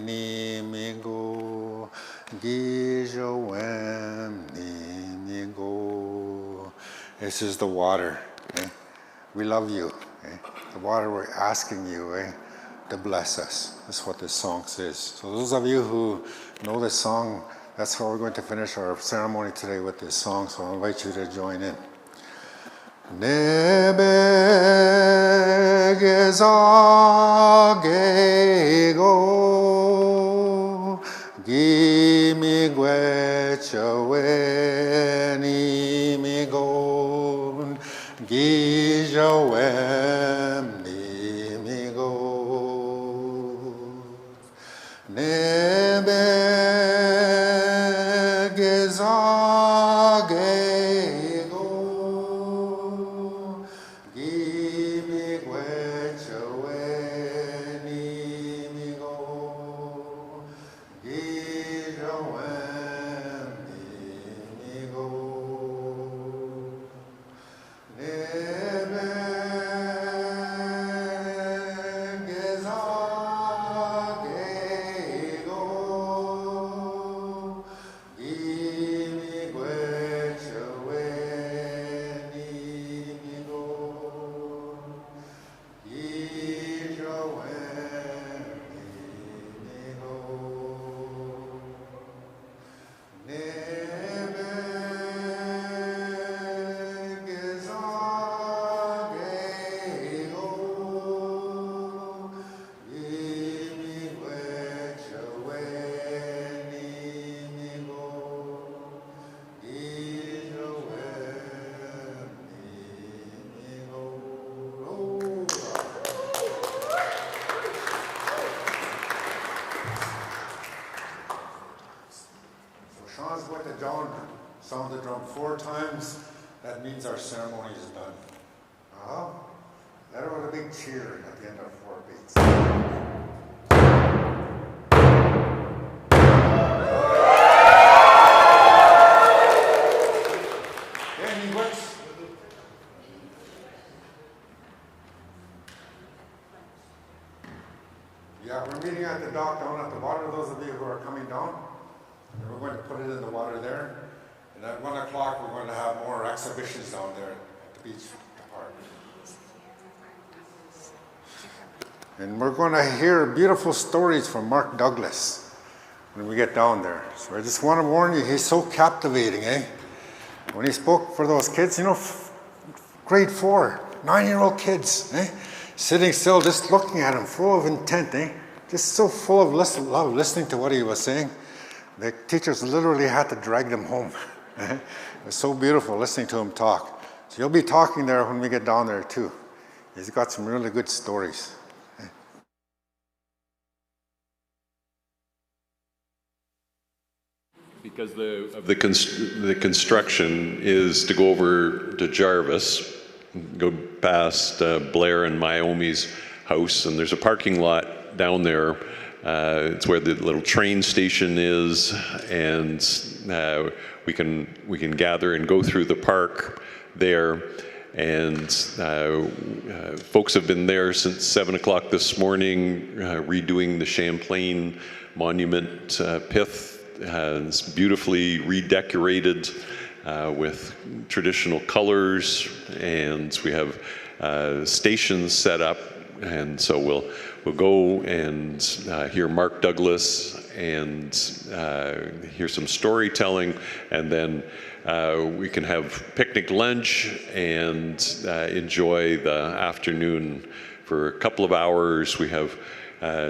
Nimigo, Gijawam, Nimigo. This is the water. Eh? We love you. Eh? The water, we're asking you to bless us. That's what this song says. So those of you who know this song, that's how we're going to finish our ceremony today with this song. So I invite you to join in. Nebe gezagego, gimme gwechawe nimigo, gijawem nimigo. Nebe gezagego, gimme gwechawe nimigo, gijawem nimigo. Nebe gezagego, gimme gwechawe nimigo, gijawem nimigo. Nebe gezagego, gimme gwechawe nimigo, gijawem nimigo. So Shawn's going to sound the drum 4 times. That means our ceremony is done. Let her with a big cheer at the end of 4 beats. Any works? Yeah, we're meeting at the dock down at the water. Those of you who are coming down, and we're going to put it in the water there. And at 1 o'clock, we're going to have more exhibitions down there at the beach park. And we're going to hear beautiful stories from Mark Douglas when we get down there. So I just want to warn you, he's so captivating, eh? When he spoke for those kids, you know, grade 4, 9-year-old kids, eh? Sitting still, just looking at him, full of intent, eh? Just so full of love listening to what he was saying. The teachers literally had to drag them home. It was so beautiful listening to him talk. So you'll be talking there when we get down there too. He's got some really good stories. Because the construction is to go over to Jarvis, go past Blair and Myomi's house, and there's a parking lot down there. It's where the little train station is, and we can gather and go through the park there. And folks have been there since 7 o'clock this morning, redoing the Champlain Monument pith. It's beautifully redecorated with traditional colors, and we have stations set up. And so we'll go and hear Mark Douglas and hear some storytelling, and then we can have picnic lunch and enjoy the afternoon for a couple of hours. We have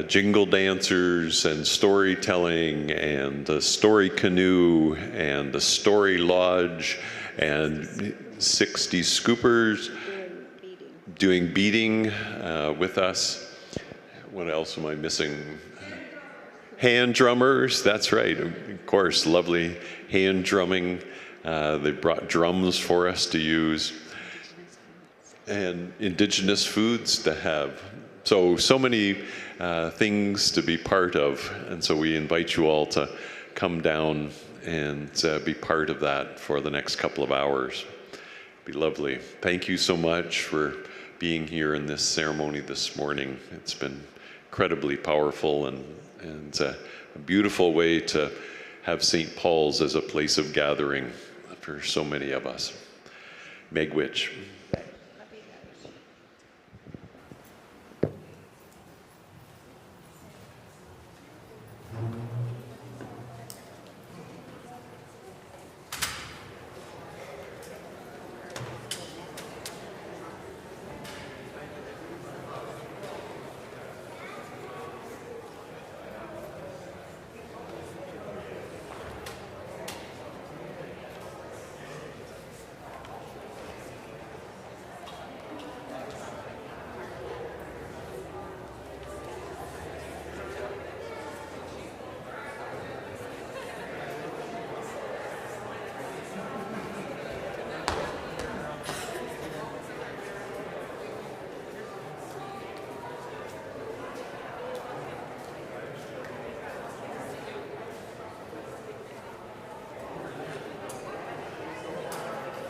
jingle dancers and storytelling and a story canoe and a story lodge and 60 scoopers doing beading with us. What else am I missing? Hand drummers, that's right, of course, lovely hand drumming. They brought drums for us to use. And Indigenous foods to have. So many things to be part of. And so we invite you all to come down and be part of that for the next couple of hours. Be lovely. Thank you so much for being here in this ceremony this morning. It's been incredibly powerful and a beautiful way to have St. Paul's as a place of gathering for so many of us. Megwitch.